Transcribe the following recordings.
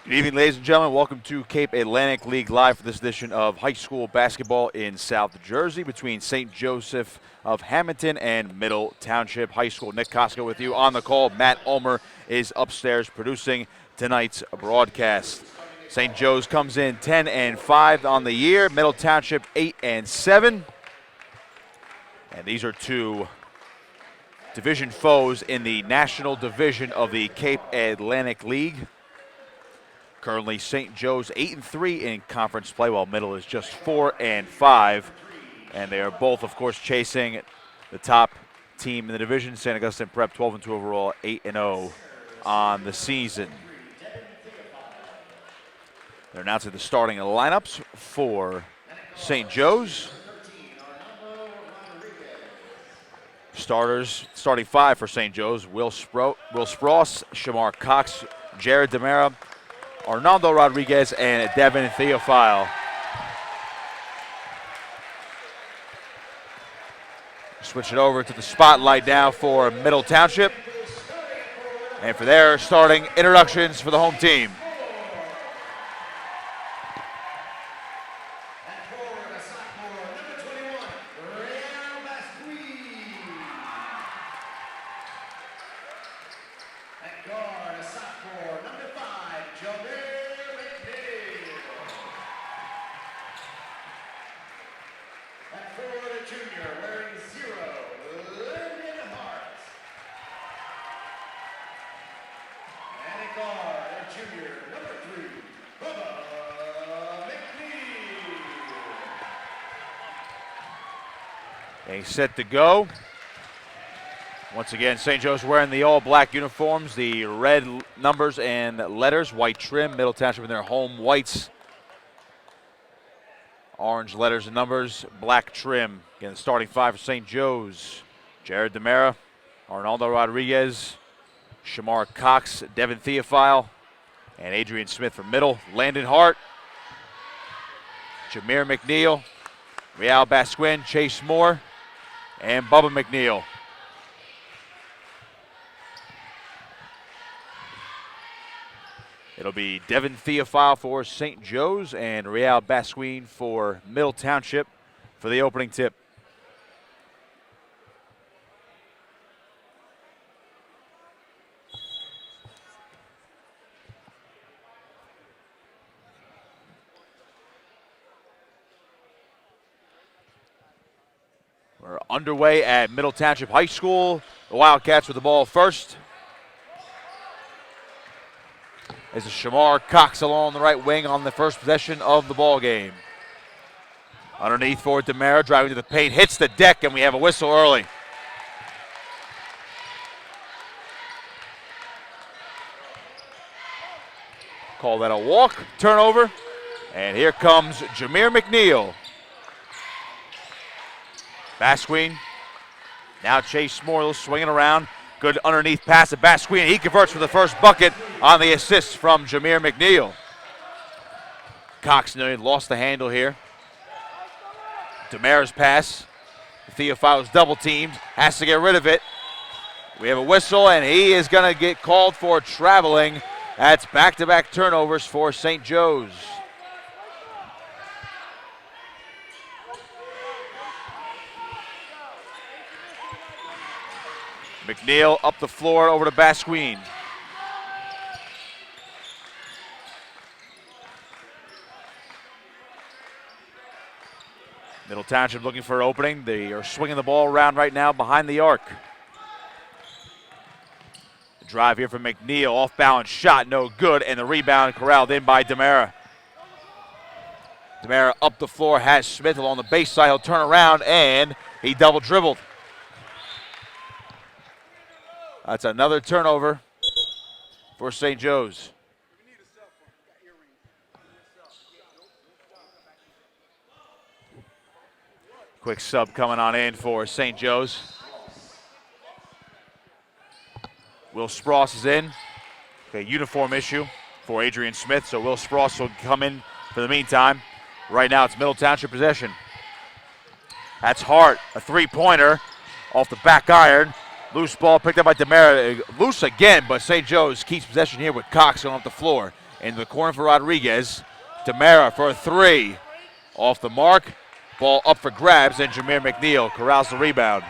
Good evening, ladies and gentlemen. Welcome to Cape Atlantic League Live for this edition of high school basketball in South Jersey between St. Joseph of Hamilton and Middle Township High School. Nick Costco with you on the call. Matt Ulmer is upstairs producing tonight's broadcast. St. Joe's comes in 10-5 on the year. Middle Township 8-7. And these are two division foes in the National Division of the Cape Atlantic League. Currently, St. Joe's 8-3 in conference play, while Middle is just 4-5. And they are both, of course, chasing the top team in the division, St. Augustine Prep, 12-2 overall, 8-0 on the season. They're announcing the starting lineups for St. Joe's. Starting five for St. Joe's: Will Sprouse, Shamar Cox, Jared Demera, Arnaldo Rodriguez, and Devin Theophile. Switch it over to the spotlight now for Middle Township. And for their starting introductions for the home team. They set to go. Once again, St. Joe's wearing the all-black uniforms, the red numbers and letters, white trim. Middle Township in their home whites. Orange letters and numbers, black trim. Again, the starting five for St. Joe's: Jared Demera, Arnaldo Rodriguez, Shamar Cox, Devin Theophile, and Adrian Smith for Middle. Landon Hart, Jameer McNeil, Real Basquin, Chase Moore, and Bubba McNeil. It'll be Devin Theophile for St. Joe's and Real Basquin for Middle Township for the opening tip. We're underway at Middle Township High School. The Wildcats with the ball first. As Shamar Cox along the right wing on the first possession of the ball game. Underneath for Demera, driving to the paint, hits the deck, and we have a whistle early. Call that a walk, turnover, and here comes Jameer McNeil. Basquin, now Chase Moore swinging around. Good underneath pass to Basquin. He converts for the first bucket on the assist from Jameer McNeil. Cox lost the handle here. Demera's pass. Theophile's double teamed, has to get rid of it. We have a whistle, and he is going to get called for traveling. That's back-to-back turnovers for St. Joe's. McNeil up the floor over to Basquin. Middle Township looking for an opening. They are swinging the ball around right now behind the arc. The drive here from McNeil, off balance shot, no good, and the rebound corralled in by Demera. Demera up the floor, has Smith along the base side. He'll turn around, and he double dribbled. That's another turnover for St. Joe's. Quick sub coming on in for St. Joe's. Will Sprouse is in. Okay, uniform issue for Adrian Smith, so Will Sprouse will come in for the meantime. Right now it's Middle Township possession. That's Hart, a three-pointer off the back iron. Loose ball picked up by Demera. Loose again, but St. Joe's keeps possession here with Cox going up the floor. in the corner for Rodriguez. DeMera for a three. Off the mark. Ball up for grabs, and Jameer McNeil corrals the rebound.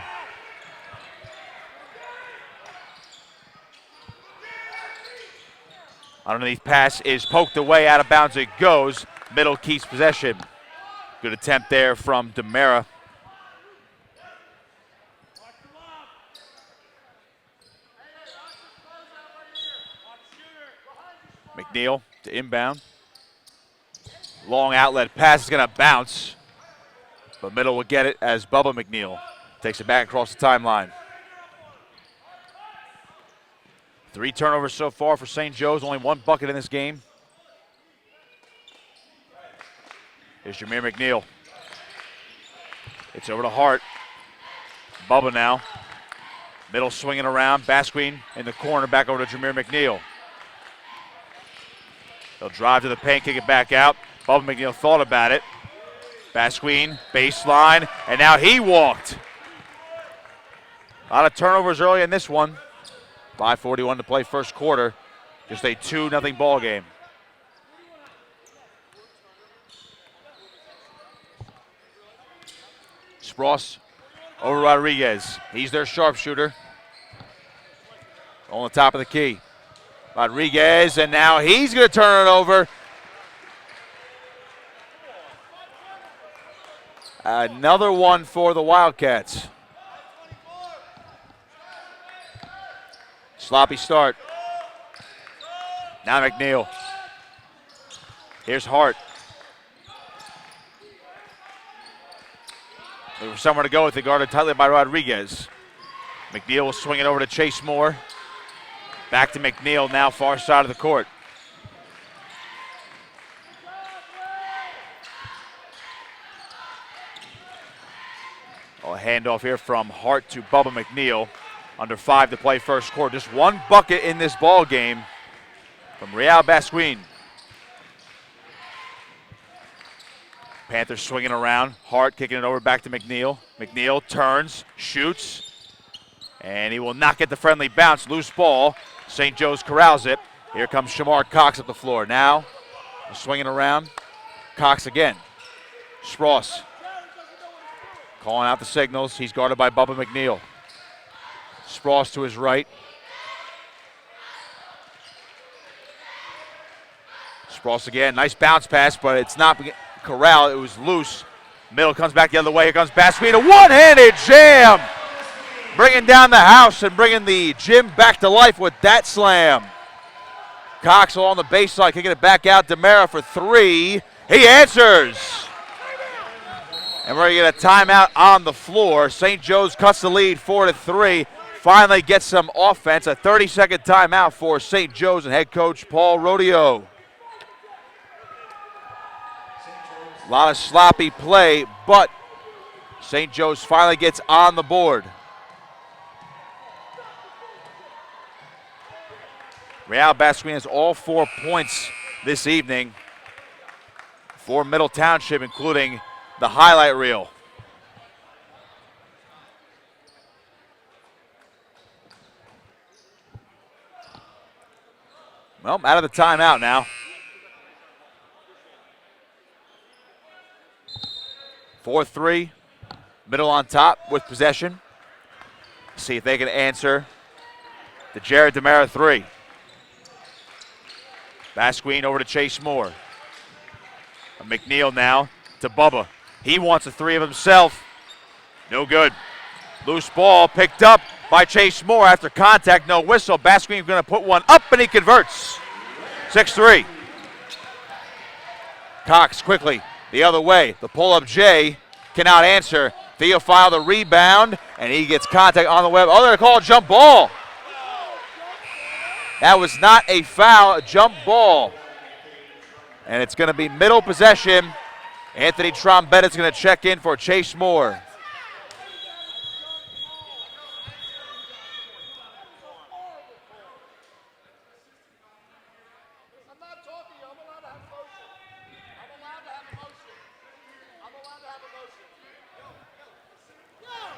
Underneath pass is poked away, out of bounds it goes. Middle keeps possession. Good attempt there from DeMera. McNeil to inbound. Long outlet pass is going to bounce, but Middle will get it as Bubba McNeil takes it back across the timeline. 3 turnovers so far for St. Joe's, only 1 bucket in this game. Here's Jameer McNeil. It's over to Hart. Bubba now. Middle swinging around. Basquine in the corner, back over to Jameer McNeil. They'll drive to the paint, kick it back out. Bubba McNeil thought about it. Basquine, baseline, and now he walked. A lot of turnovers early in this one. 5:41 to play first quarter. Just a 2-0 ball game. Spross over Rodriguez. He's their sharpshooter. On the top of the key. Rodriguez, and now he's going to turn it over. Another one for the Wildcats. Sloppy start. Now McNeil. Here's Hart. There was somewhere to go with it, guarded tightly by Rodriguez. McNeil will swing it over to Chase Moore. Back to McNeil now, far side of the court. A handoff here from Hart to Bubba McNeil. Under 5 to play first quarter. Just 1 bucket in this ball game from Real Basquine. Panthers swinging around. Hart kicking it over back to McNeil. McNeil turns, shoots, and he will not get the friendly bounce. Loose ball. St. Joe's corrals it. Here comes Shamar Cox up the floor. Now, swinging around. Cox again. Spross calling out the signals. He's guarded by Bubba McNeil. Spross to his right. Spross again. Nice bounce pass, but it's not corralled. It was loose. Middle comes back the other way. Here comes Basquine. A one-handed jam. Bringing down the house and bringing the gym back to life with that slam. Cox on the baseline, kicking it back out. DeMera for 3. He answers. And we're going to get a timeout on the floor. St. Joe's cuts the lead 4-3. Finally gets some offense. A 30-second timeout for St. Joe's and head coach Paul Rodeo. A lot of sloppy play, but St. Joe's finally gets on the board. Real Basquine has all 4 points this evening for Middle Township, including the highlight reel. Well, out of the timeout now. 4-3, Middle on top with possession. See if they can answer the Jared DeMera 3. Basquine over to Chase Moore. McNeil now to Bubba. He wants a 3 of himself. No good. Loose ball picked up by Chase Moore after contact, no whistle. Basquine going to put one up, and he converts. 6-3. Cox quickly the other way. The pull-up J cannot answer. Theophile the rebound, and he gets contact on the web. Oh, they're going to call a jump ball. That was not a foul, a jump ball. And it's going to be Middle possession. Anthony Trombetta is going to check in for Chase Moore.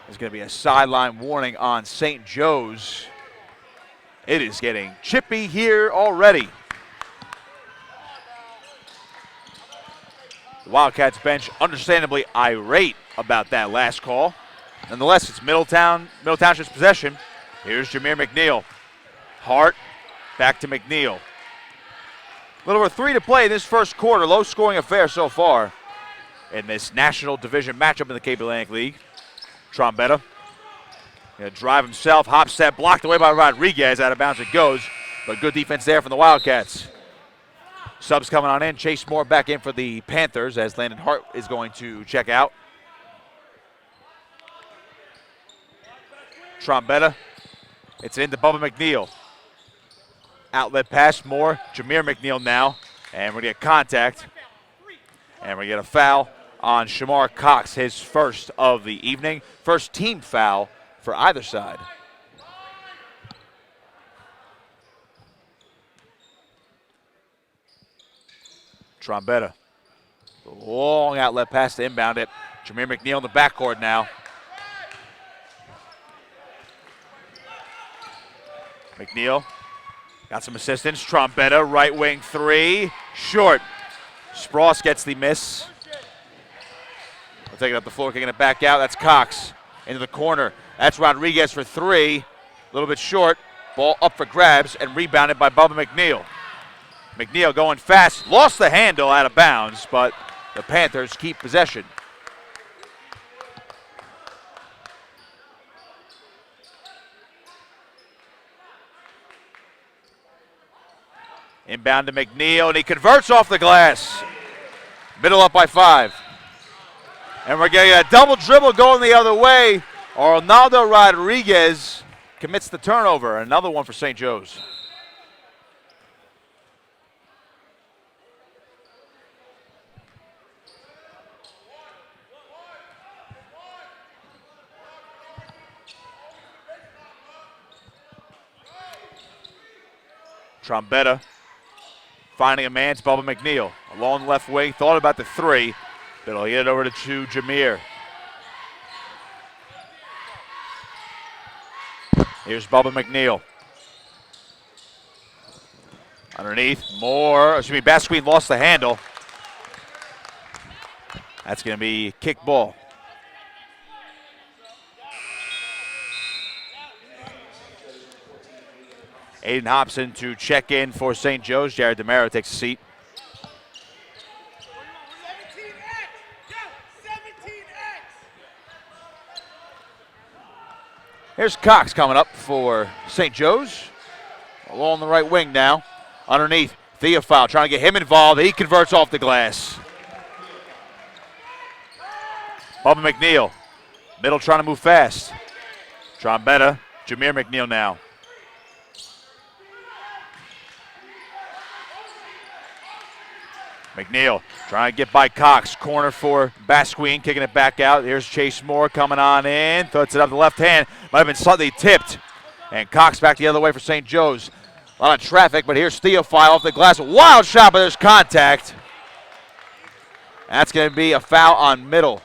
There's going to be a sideline warning on St. Joe's. It is getting chippy here already. The Wildcats bench understandably irate about that last call. Nonetheless, it's Middle Township's possession. Here's Jameer McNeil. Hart back to McNeil. A little over 3 to play in this first quarter. Low scoring affair so far in this National Division matchup in the Cape Atlantic League. Trombetta gonna drive himself, hop step, blocked away by Rodriguez. Out of bounds it goes, but good defense there from the Wildcats. Subs coming on in. Chase Moore back in for the Panthers as Landon Hart is going to check out. Trombetta. It's into Bubba McNeil. Outlet pass, Moore. Jameer McNeil now. And we're going to get contact. And we get a foul on Shamar Cox, his first of the evening. First team foul for either side. Trombetta. Long outlet pass to inbound it. Jameer McNeil in the backcourt now. McNeil got some assistance. Trombetta, right wing three. Short. Spross gets the miss. We'll take it up the floor, kicking it back out. That's Cox into the corner. That's Rodriguez for three. A little bit short. Ball up for grabs and rebounded by Bubba McNeil. McNeil going fast. Lost the handle out of bounds, but the Panthers keep possession. Inbound to McNeil, and he converts off the glass. Middle up by 5. And we're getting a double dribble going the other way. Arnaldo Rodriguez commits the turnover. Another one for St. Joe's. Trombetta finding a man. It's Bubba McNeil. Along left wing, thought about the three, but he'll get it over to Jameer. Here's Bubba McNeil. Underneath, Basqueen lost the handle. That's going to be kick ball. Aiden Hobson to check in for St. Joe's. Jared DeMero takes a seat. Here's Cox coming up for St. Joe's. Along the right wing now. Underneath, Theophile trying to get him involved. He converts off the glass. Bubba McNeil. Middle trying to move fast. Trombetta, Jameer McNeil now. McNeil trying to get by Cox. Corner for Basqueen, kicking it back out. Here's Chase Moore coming on in. Puts it up the left hand. Might have been slightly tipped. And Cox back the other way for St. Joe's. A lot of traffic, but here's Theophile off the glass. Wild shot, but there's contact. That's going to be a foul on Middle.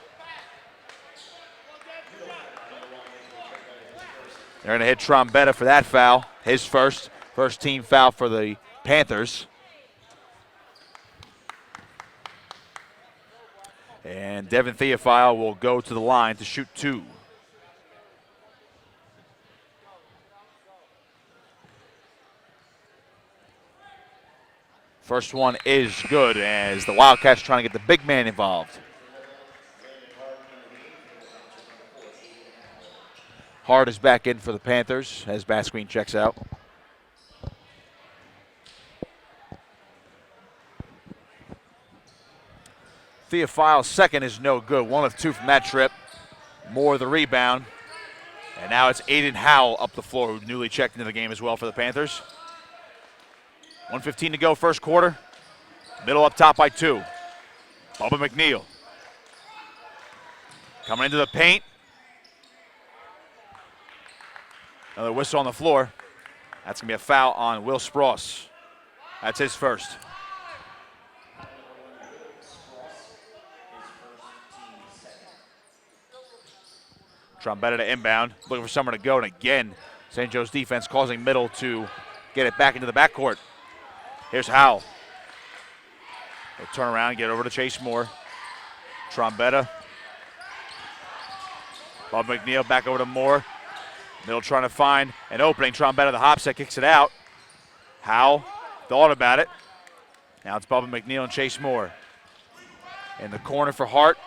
They're going to hit Trombetta for that foul. His first team foul for the Panthers. And Devin Theophile will go to the line to shoot 2. First one is good as the Wildcats trying to get the big man involved. Hart is back in for the Panthers as Basqueen checks out. Theophile's second is no good. 1 of 2 from that trip. Moore the rebound. And now it's Aiden Howell up the floor, who newly checked into the game as well for the Panthers. 1:15 to go, first quarter. Middle up top by 2. Bubba McNeil. Coming into the paint. Another whistle on the floor. That's going to be a foul on Will Spross. That's his first. Trombetta to inbound, looking for somewhere to go, and again, St. Joe's defense causing Middle to get it back into the backcourt. Here's Howell. They'll turn around and get over to Chase Moore. Trombetta. Bob McNeil back over to Moore. Middle trying to find an opening. Trombetta, the hop set, kicks it out. Howell thought about it. Now it's Bubba McNeil and Chase Moore. In the corner for Hart.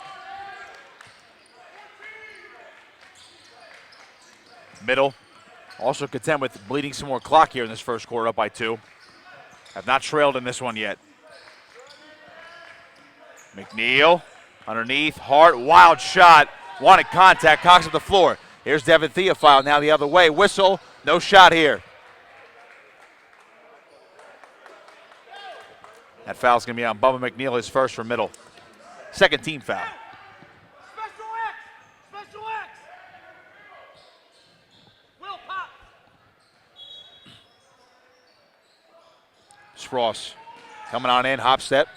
Middle also content with bleeding some more clock here in this first quarter, up by 2. Have not trailed in this one yet. McNeil underneath, Hart, wild shot, wanted contact, Cox at the floor. Here's Devin Theophile now the other way, whistle, no shot here. That foul's gonna be on Bubba McNeil, his first for Middle. Second team foul. Special X. Will pop. Spross coming on in, hop step,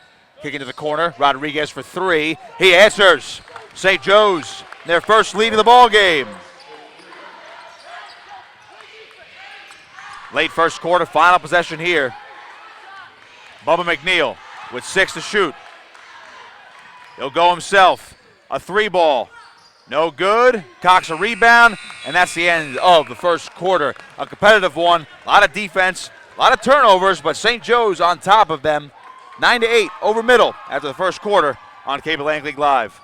kicking to the corner. Rodriguez for 3. He answers. St. Joe's, their first lead of the ball game. Late first quarter, final possession here. Bubba McNeil with 6 to shoot. He'll go himself. A 3-ball. No good. Cox a rebound, and that's the end of the first quarter. A competitive one. A lot of defense, a lot of turnovers, but St. Joe's on top of them. 9-8 over Middle after the first quarter on Cape Atlantic League Live.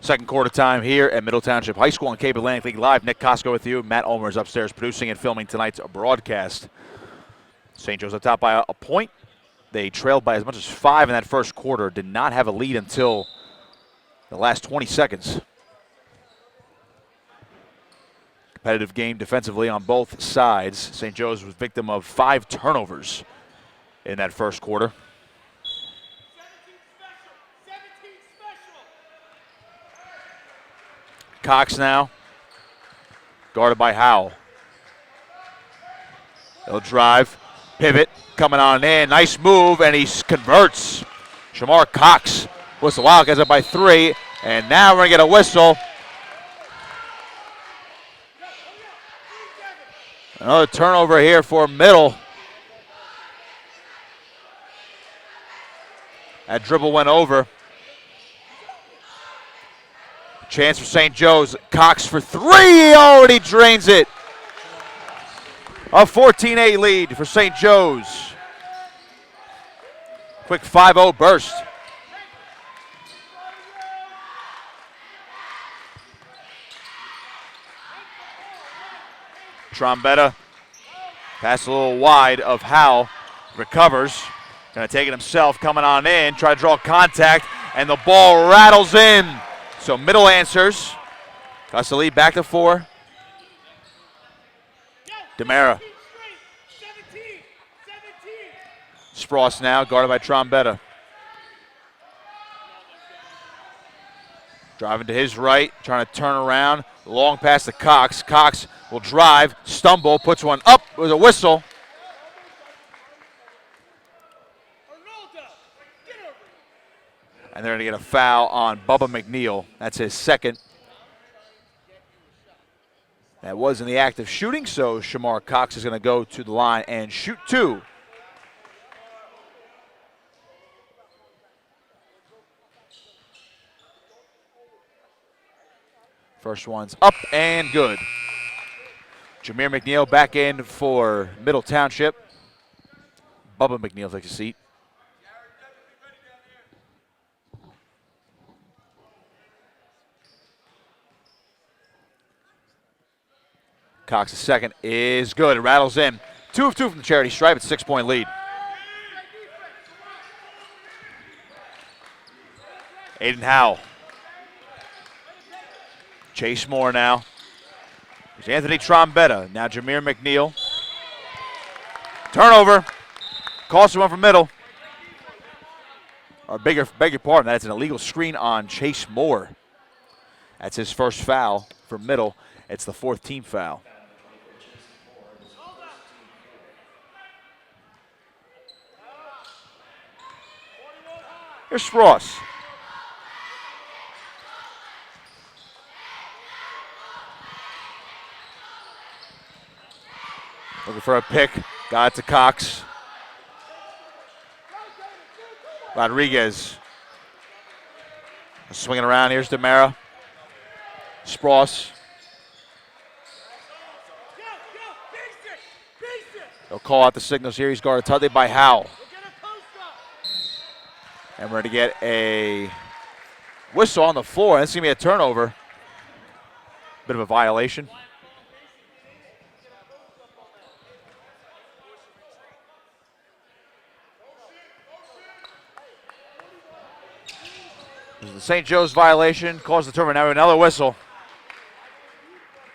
Second quarter time here at Middle Township High School on Cape Atlantic League Live. Nick Costco with you. Matt Ulmer is upstairs producing and filming tonight's broadcast. St. Joe's up top by a point. They trailed by as much as 5 in that first quarter. Did not have a lead until the last 20 seconds. Competitive game defensively on both sides. St. Joe's was victim of 5 turnovers in that first quarter. Cox now, guarded by Howell. He'll drive, pivot, coming on in. Nice move, and he converts. Shamar Cox was the Wildcats up by 3, and now we're going to get a whistle. Another turnover here for Middle. That dribble went over. Chance for St. Joe's. Cox for 3. Oh, and he drains it. A 14-8 lead for St. Joe's. Quick 5-0 burst. Trombetta. Pass a little wide of Howell. Recovers. Going to take it himself. Coming on in. Try to draw contact. And the ball rattles in. So Middle answers. Got the lead back to 4. Demera. Spross now, guarded by Trombetta. Driving to his right, trying to turn around. Long pass to Cox. Cox will drive, stumble, puts one up with a whistle. And they're going to get a foul on Bubba McNeil. That's his second. That was in the act of shooting, so Shamar Cox is going to go to the line and shoot 2. First one's up and good. Jameer McNeil back in for Middle Township. Bubba McNeil takes a seat. Cox's second is good. It rattles in. 2 of 2 from the charity stripe. It's a 6-point lead. Aiden Howell. Chase Moore now. There's Anthony Trombetta. Now Jameer McNeil. Turnover. Cost one from middle. Or beg your pardon, that's an illegal screen on Chase Moore. That's his first foul for middle. It's the fourth team foul. Here's Spross. Looking for a pick. Got it to Cox. Rodriguez. Swinging around. Here's DeMera. Spross. They'll call out the signals here. He's guarded tightly by Howell. And we're going to get a whistle on the floor. That's going to be a turnover. Bit of a violation. This is the St. Joe's violation. Caused the turnover. Now another whistle.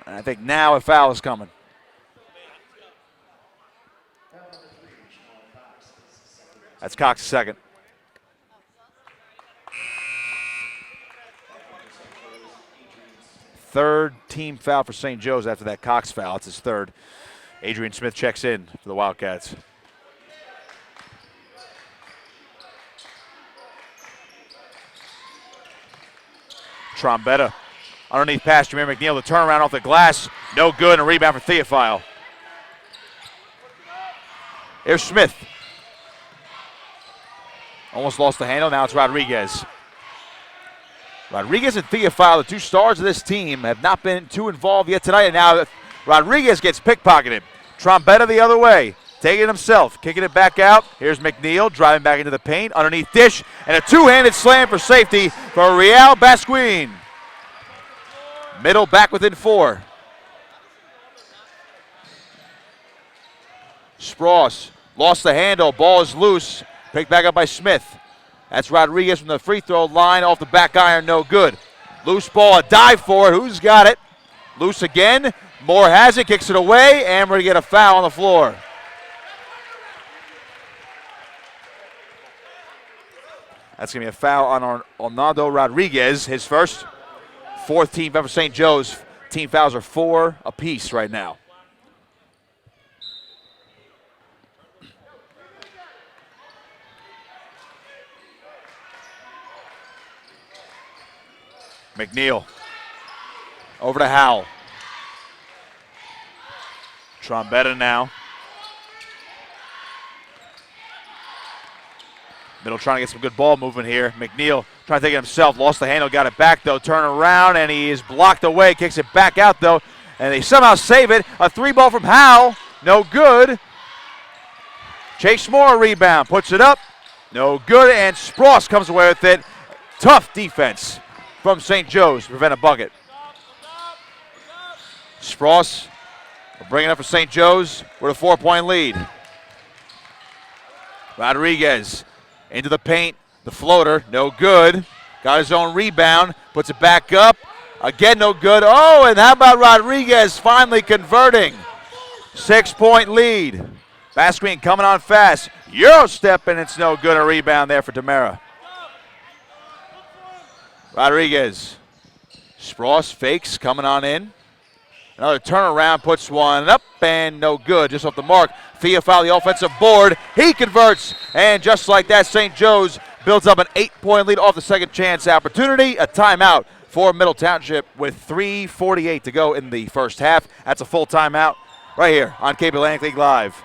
And I think now a foul is coming. That's Cox's second. Third team foul for St. Joe's after that Cox foul. It's his third. Adrian Smith checks in for the Wildcats. Trombetta underneath pass, Jameer McNeil. The turnaround off the glass. No good, and a rebound for Theophile. Here's Smith. Almost lost the handle. Now it's Rodriguez. Rodriguez and Theophile, the two stars of this team, have not been too involved yet tonight. And now Rodriguez gets pickpocketed. Trombetta the other way. Taking it himself, kicking it back out. Here's McNeil driving back into the paint. Underneath dish, and a two-handed slam for safety for Real Basquin. Middle back within 4. Spross lost the handle. Ball is loose. Picked back up by Smith. That's Rodriguez from the free throw line off the back iron. No good. Loose ball, a dive for it. Who's got it? Loose again. Moore has it, kicks it away, and we're going to get a foul on the floor. That's going to be a foul on Arnaldo Rodriguez, his first. Fourth team foul for St. Joe's. Team fouls are 4 apiece right now. McNeil over to Howell. Trombetta now. Middle trying to get some good ball movement here. McNeil trying to take it himself. Lost the handle, got it back though. Turn around and he is blocked away. Kicks it back out though. And they somehow save it. A 3-ball from Howell. No good. Chase Moore rebound. Puts it up. No good. And Spross comes away with it. Tough defense from St. Joe's to prevent a bucket. Spross will bring it up for St. Joe's with a 4-point lead. Rodriguez into the paint. The floater, no good. Got his own rebound. Puts it back up. Again, no good. Oh, and how about Rodriguez finally converting? 6-point lead. Basquin coming on fast. Euro step, and it's no good. A rebound there for DeMera. Rodriguez. Spross fakes, coming on in. Another turnaround, puts one up, and no good. Just off the mark. Theophile, the offensive board. He converts, and just like that, St. Joe's builds up an 8-point lead off the second chance opportunity. A timeout for Middle Township with 3:48 to go in the first half. That's a full timeout right here on Cape Atlantic League Live.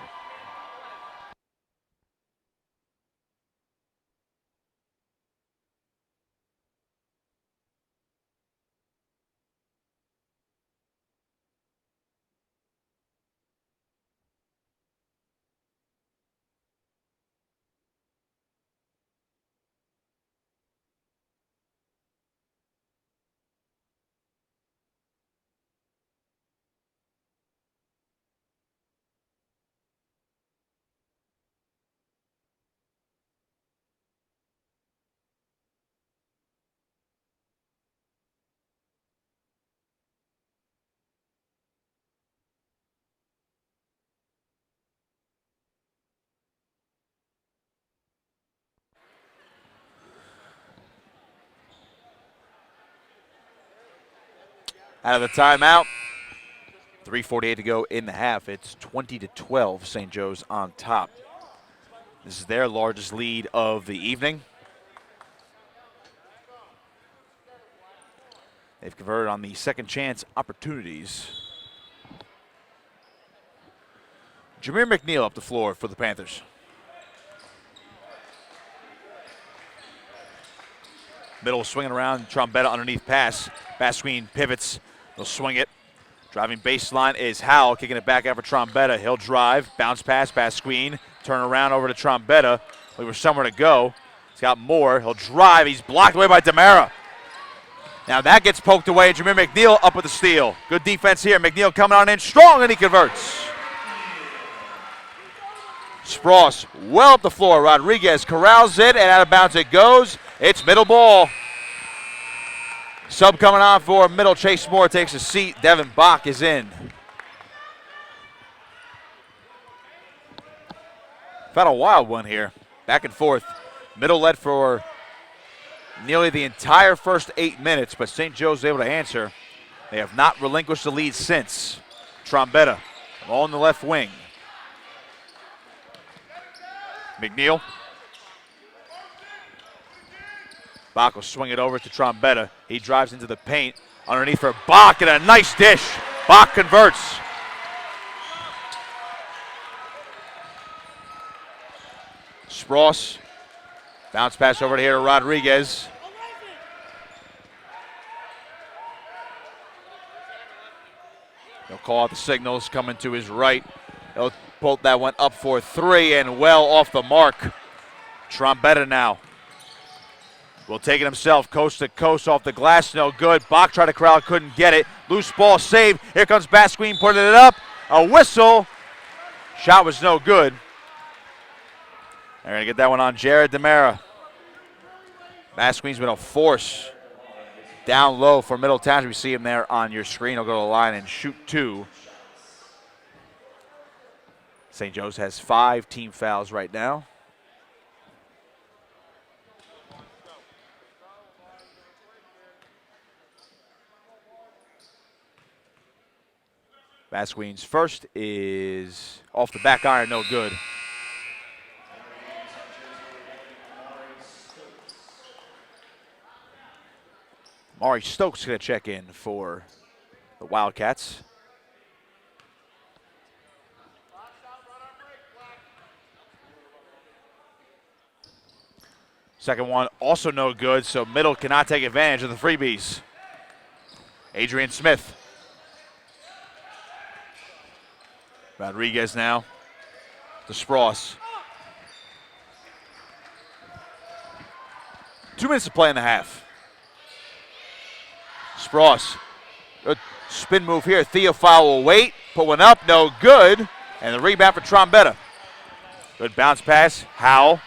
out of the timeout. 3:48 to go in the half. It's 20-12. St. Joe's on top. This is their largest lead of the evening. They've converted on the second chance opportunities. Jameer McNeil up the floor for the Panthers. Middle swinging around, Trombetta underneath pass. Basquine pivots, he'll swing it. Driving baseline is Howell, kicking it back out for Trombetta. He'll drive, bounce pass, Basquine, turn around over to Trombetta. Looking for somewhere to go. He's got more, he'll drive, he's blocked away by Demara. Now that gets poked away, Jameer McNeil up with the steal. Good defense here, McNeil coming on in strong and he converts. Spross well up the floor, Rodriguez corrals it and out of bounds it goes. It's middle ball. Sub coming on for middle. Chase Moore takes a seat. Devin Bach is in. Found a wild one here. Back and forth. Middle led for nearly the entire first 8 minutes, but St. Joe's able to answer. They have not relinquished the lead since. Trombetta all in the left wing. McNeil. Bach will swing it over to Trombetta. He drives into the paint. Underneath for Bach and a nice dish. Bach converts. Spross. Bounce pass over here to Rodriguez. He'll call out the signals coming to his right. He'll pull that one up for three and well off the mark. Trombetta now. Will take it himself, coast to coast off the glass, no good. Bach tried to corral, couldn't get it. Loose ball saved. Here comes Basquine putting it up. A whistle. Shot was no good. They're going to get that one on Jared Demara. Basquine's been a force down low for Middle Township. We see him there on your screen. He'll go to the line and shoot two. St. Joe's has 5 team fouls right now. Basquine's first is off the back iron, no good. Maury Stokes going to check in for the Wildcats. Second one also no good, so Middle cannot take advantage of the freebies. Adrian Smith. Rodriguez now to Spross. 2 minutes to play in the half. Spross, good spin move here. Theophile will wait, put one up, no good. And the rebound for Trombetta. Good bounce pass, Howell.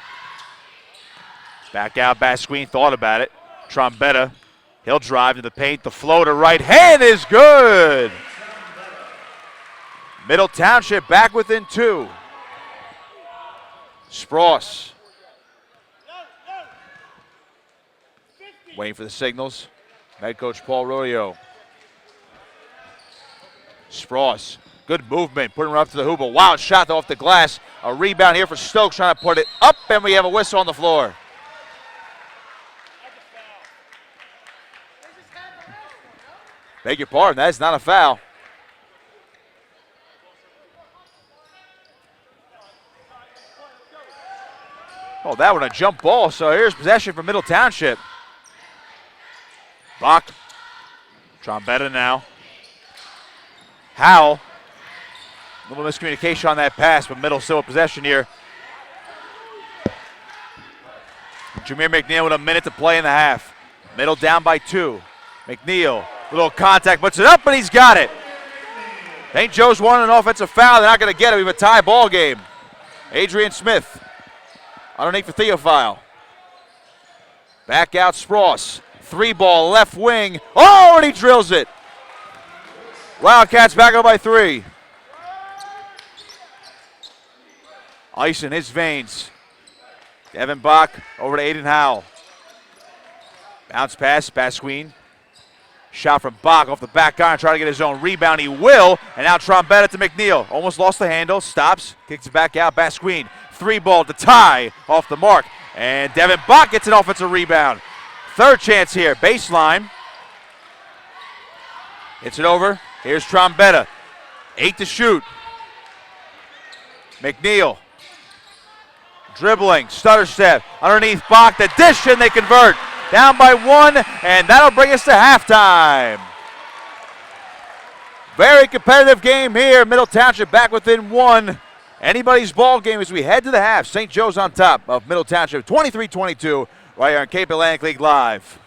Back out, Basquine thought about it. Trombetta, he'll drive to the paint. The floater right hand is good. Middle Township back within 2. Spross. Waiting for the signals. Head coach Paul Rodeo. Spross. Good movement. Putting her up to the hoop. A wild shot off the glass. A rebound here for Stokes trying to put it up, and we have a whistle on the floor. Beg your pardon, that is not a foul. Oh, that one a jump ball, so here's possession for Middle Township. Bach. Trombetta now. Howell. A little miscommunication on that pass, but Middle still with possession here. Jameer McNeil with a minute to play in the half. Middle down by 2. McNeil, little contact, puts it up, and he's got it. St. Joe's wanted an offensive foul. They're not going to get it. We have a tie ball game. Adrian Smith underneath for Theophile. Back out Spross. 3-ball left wing. Oh, and he drills it. Wildcats back up by 3. Ice in his veins. Devin Bach over to Aiden Howell. Bounce pass, Basquine. Shot from Bach off the back iron, trying to get his own rebound. He will, and now Trombetta to McNeil. Almost lost the handle, stops, kicks it back out. Basquine, 3-ball to tie off the mark. And Devin Bach gets an offensive rebound. Third chance here, baseline. Hits it over. Here's Trombetta. 8 to shoot. McNeil. Dribbling, stutter step, underneath Bach, the dish, and they convert. Down by 1, and that'll bring us to halftime. Very competitive game here. Middle Township back within 1. Anybody's ball game as we head to the half. St. Joe's on top of Middle Township, 23-22, right here on Cape Atlantic League Live.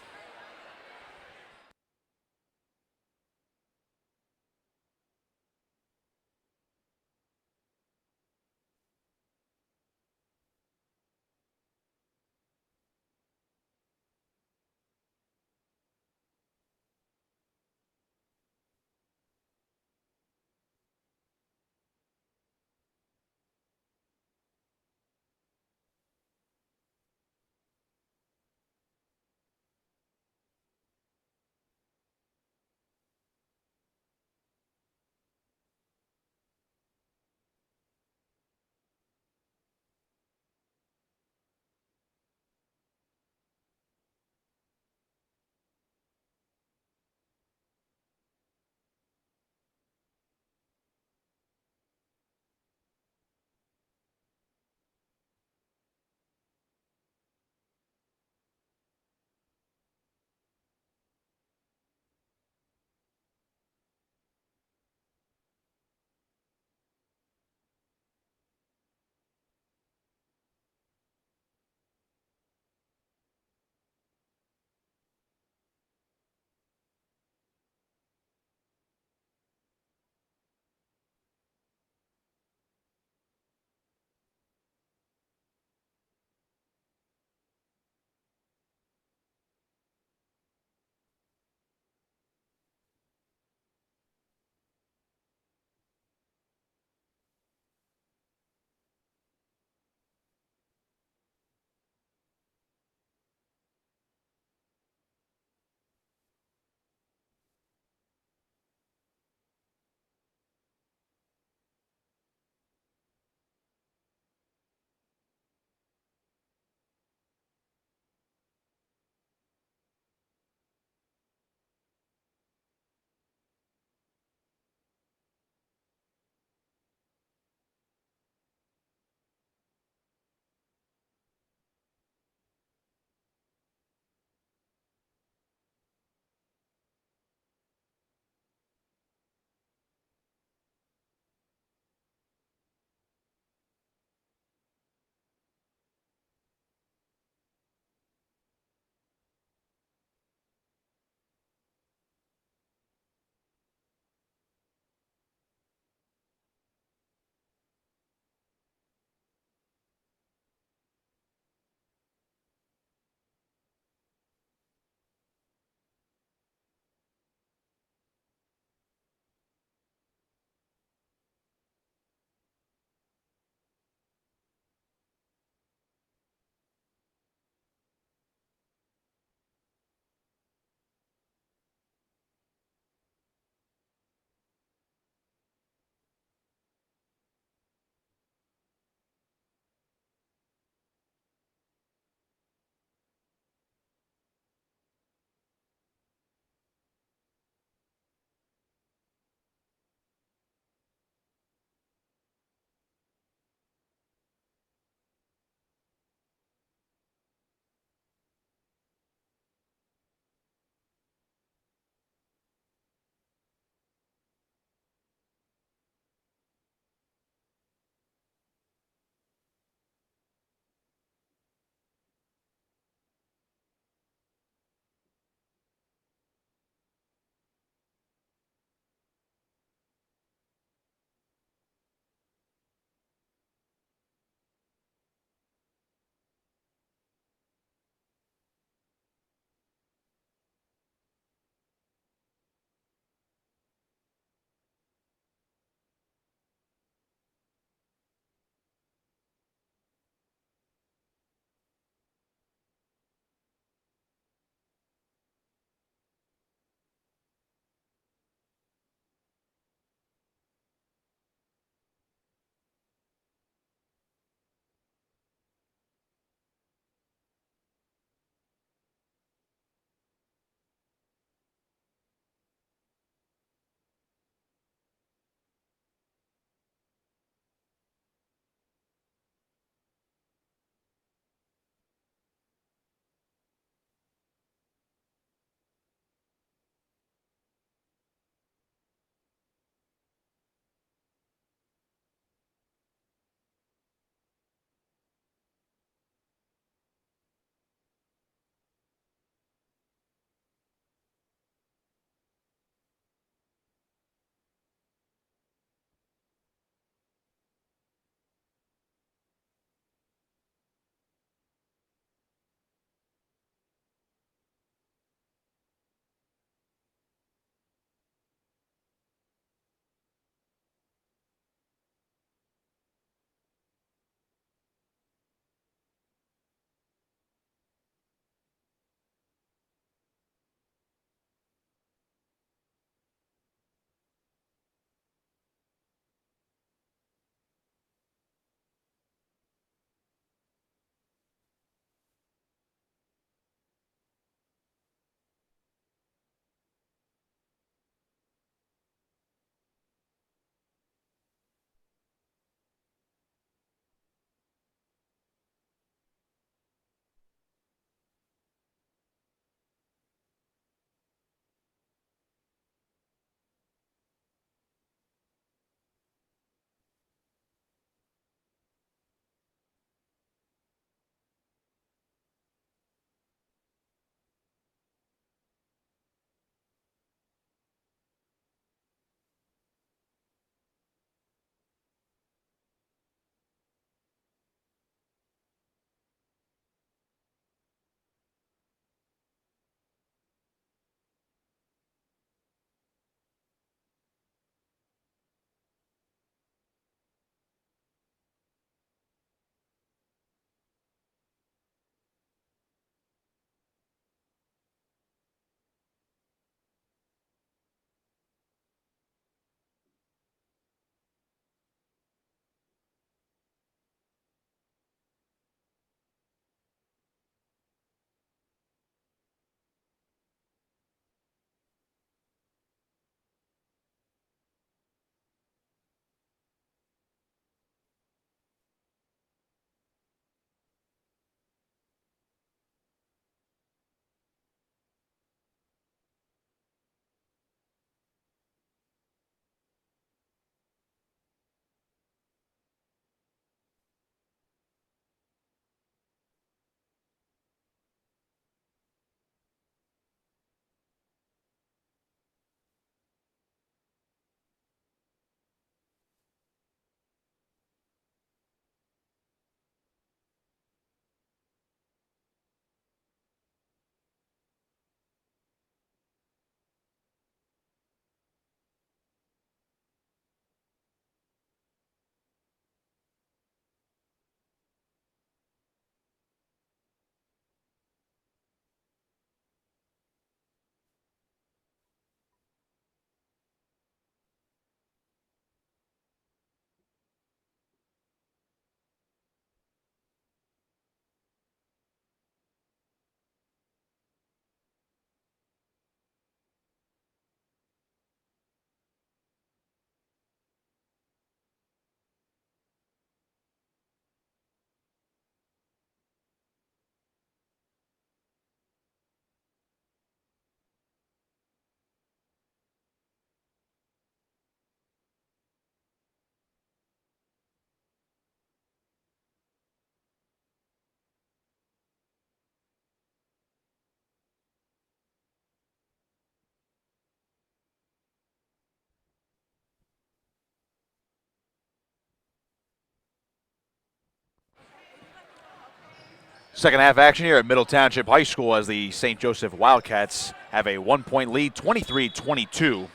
Second half action here at Middle Township High School as the St. Joseph Wildcats have a 1-point lead, 23-22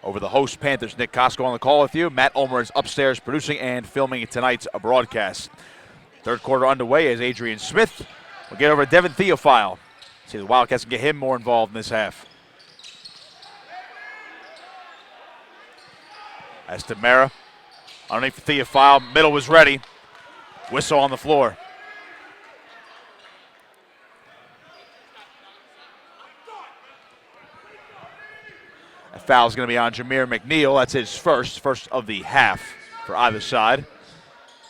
over the host Panthers. Nick Costco on the call with you. Matt Ulmer is upstairs producing and filming tonight's broadcast. Third quarter underway as Adrian Smith will get over to Devin Theophile. See the Wildcats can get him more involved in this half. As Tamara underneath Theophile, middle was ready. Whistle on the floor. A foul is going to be on Jameer McNeil. That's his first of the half for either side.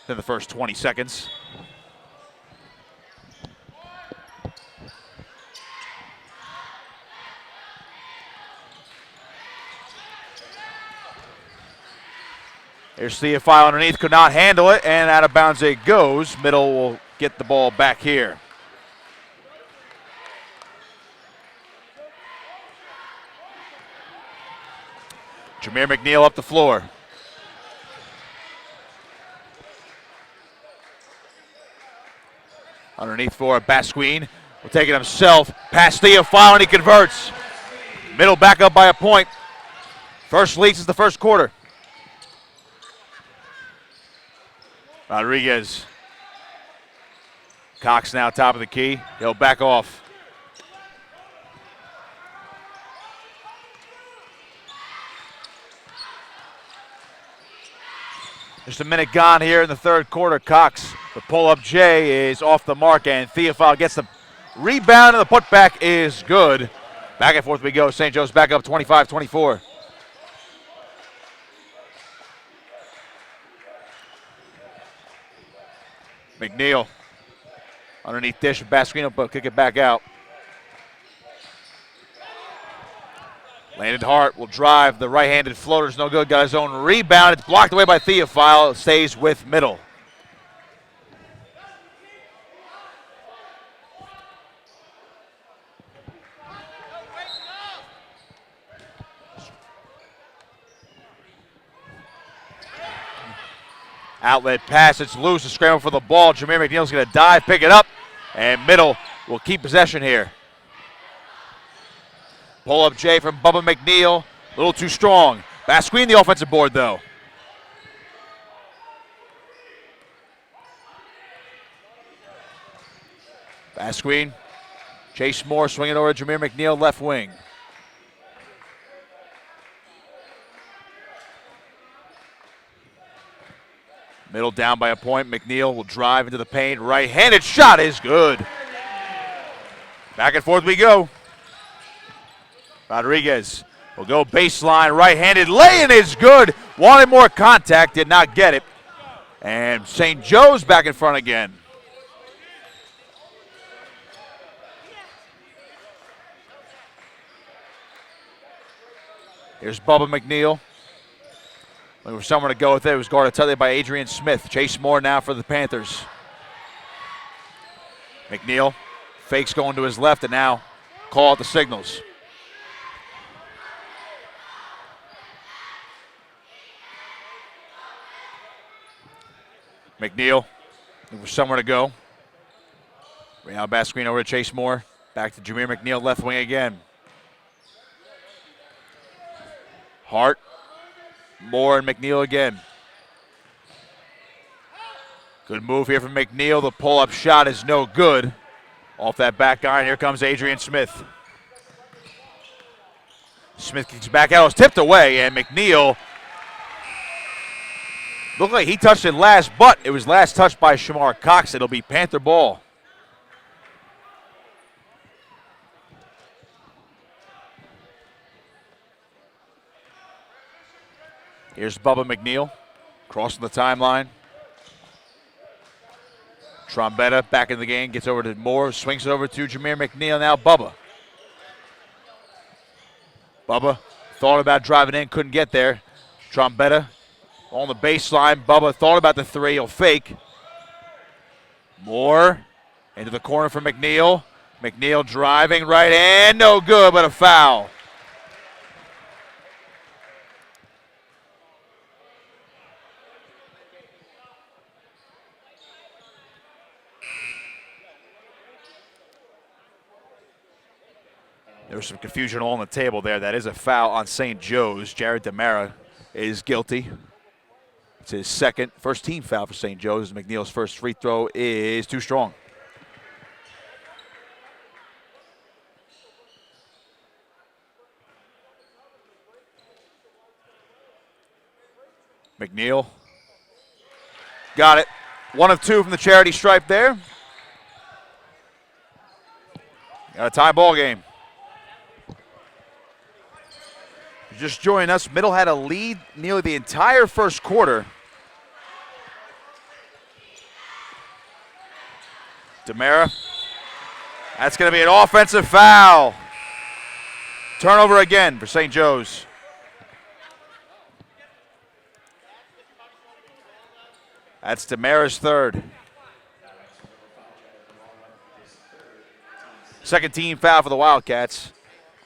Then the first 20 seconds. Here's Theophile underneath, could not handle it, and out of bounds it goes. Middle will get the ball back here. Jameer McNeil up the floor. Underneath for Basquine. Will take it himself. Past Theophile, and he converts. Middle back up by a point. First lead since the first quarter. Rodriguez. Cox now top of the key. He'll back off. Just a minute gone here in the third quarter. Cox, the pull-up J is off the mark, and Theophile gets the rebound, and the putback is good. Back and forth we go. St. Joe's back up 25-24. McNeil underneath dish. Basquino, but kick it back out. Landon Hart will drive. The right-handed floater's no good. Got his own rebound. It's blocked away by Theophile. It stays with Middle. Outlet pass. It's loose. A scramble for the ball. Jameer McNeil's going to dive, pick it up, and Middle will keep possession here. Pull-up J from Bubba McNeil. A little too strong. Basquine the offensive board, though. Basquine. Chase Moore swinging over to Jameer McNeil, left wing. Middle down by a point. McNeil will drive into the paint. Right-handed shot is good. Back and forth we go. Rodriguez will go baseline, right-handed, lay-in is good. Wanted more contact, did not get it. And St. Joe's back in front again. Here's Bubba McNeil. Looking for somewhere to go with it. It was guarded tightly by Adrian Smith. Chase Moore now for the Panthers. McNeil fakes going to his left, and now call out the signals. McNeil looking for somewhere to go. Now Basquine over to Chase Moore. Back to Jameer McNeil, left wing again. Hart, Moore, and McNeil again. Good move here from McNeil. The pull-up shot is no good. Off that back iron, here comes Adrian Smith. Smith kicks back out. It was tipped away, and McNeil looked like he touched it last, but it was last touched by Shamar Cox. It'll be Panther ball. Here's Bubba McNeil crossing the timeline. Trombetta back in the game, gets over to Moore, swings it over to Jameer McNeil. Now Bubba. Bubba thought about driving in, couldn't get there. Trombetta on the baseline. Bubba thought about the three, he'll fake. Moore into the corner for McNeil. McNeil driving right hand, no good, but a foul. There was some confusion along the table there. That is a foul on St. Joe's. Jared Demera is guilty. It's his first team foul for St. Joe's. McNeil's first free throw is too strong. McNeil got it. 1 of 2 from the charity stripe there. Got a tie ball game. Just joining us, Middle had a lead nearly the entire first quarter. Demera. That's going to be an offensive foul. Turnover again for St. Joe's. That's Demera's third. Second team foul for the Wildcats.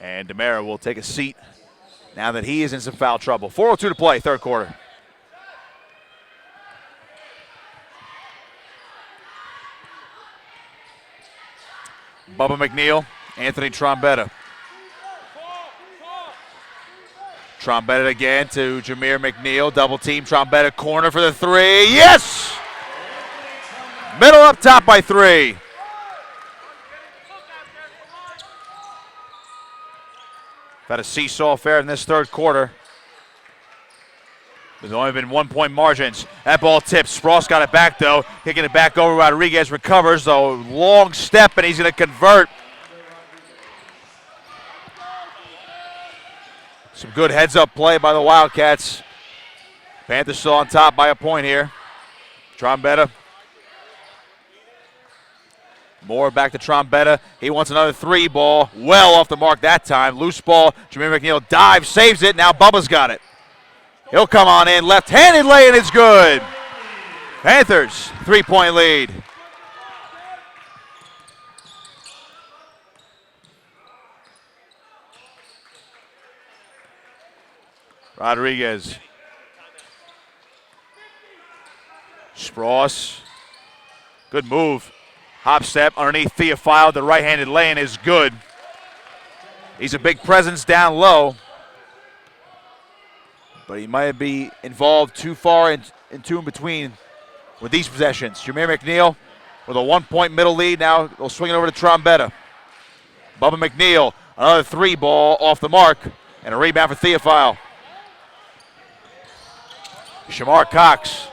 And Demera will take a seat now that he is in some foul trouble. 4:02 to play, third quarter. Bubba McNeil, Anthony Trombetta. Trombetta again to Jameer McNeil. Double team, Trombetta corner for the three. Yes! Middle up top by 3. Had a seesaw affair in this third quarter. There's only been 1-point margins. That ball tips. Spross got it back, though. Kicking it back over. Rodriguez recovers, though. Long step, and he's going to convert. Some good heads-up play by the Wildcats. Panthers still on top by a point here. Trombetta. Moore back to Trombetta. He wants another 3 ball. Well off the mark that time. Loose ball. Jameer McNeil dives, saves it. Now Bubba's got it. He'll come on in. Left-handed lay, and it's good. Panthers, 3-point lead. Rodriguez. Spross. Good move. Hop step underneath Theophile. The right-handed lane is good. He's a big presence down low, but he might be involved too far in between with these possessions. Jameer McNeil with a 1-point middle lead. Now they'll swing it over to Trombetta. Bubba McNeil, another 3 ball off the mark, and a rebound for Theophile. Shamar Cox,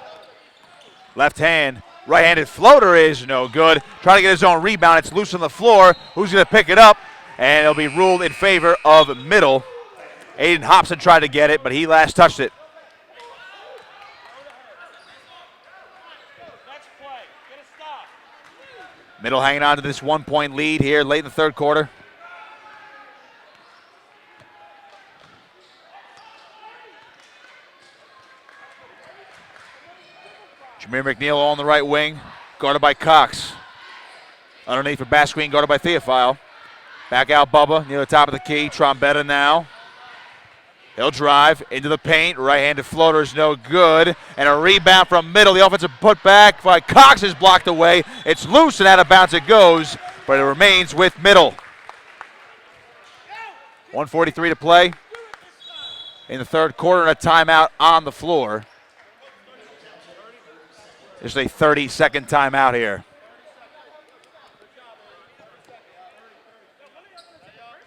left hand. Right-handed floater is no good. Trying to get his own rebound. It's loose on the floor. Who's going to pick it up? And it'll be ruled in favor of Middle. Aiden Hobson tried to get it, but he last touched it. Middle hanging on to this 1-point lead here late in the third quarter. Jameer McNeil on the right wing, guarded by Cox. Underneath for Basquine, guarded by Theophile. Back out Bubba, near the top of the key. Trombetta now. He'll drive into the paint. Right-handed floater is no good. And a rebound from Middle. The offensive putback by Cox is blocked away. It's loose and out of bounds it goes, but it remains with Middle. 1:43 to play in the third quarter, and a timeout on the floor. There's a 30-second timeout here.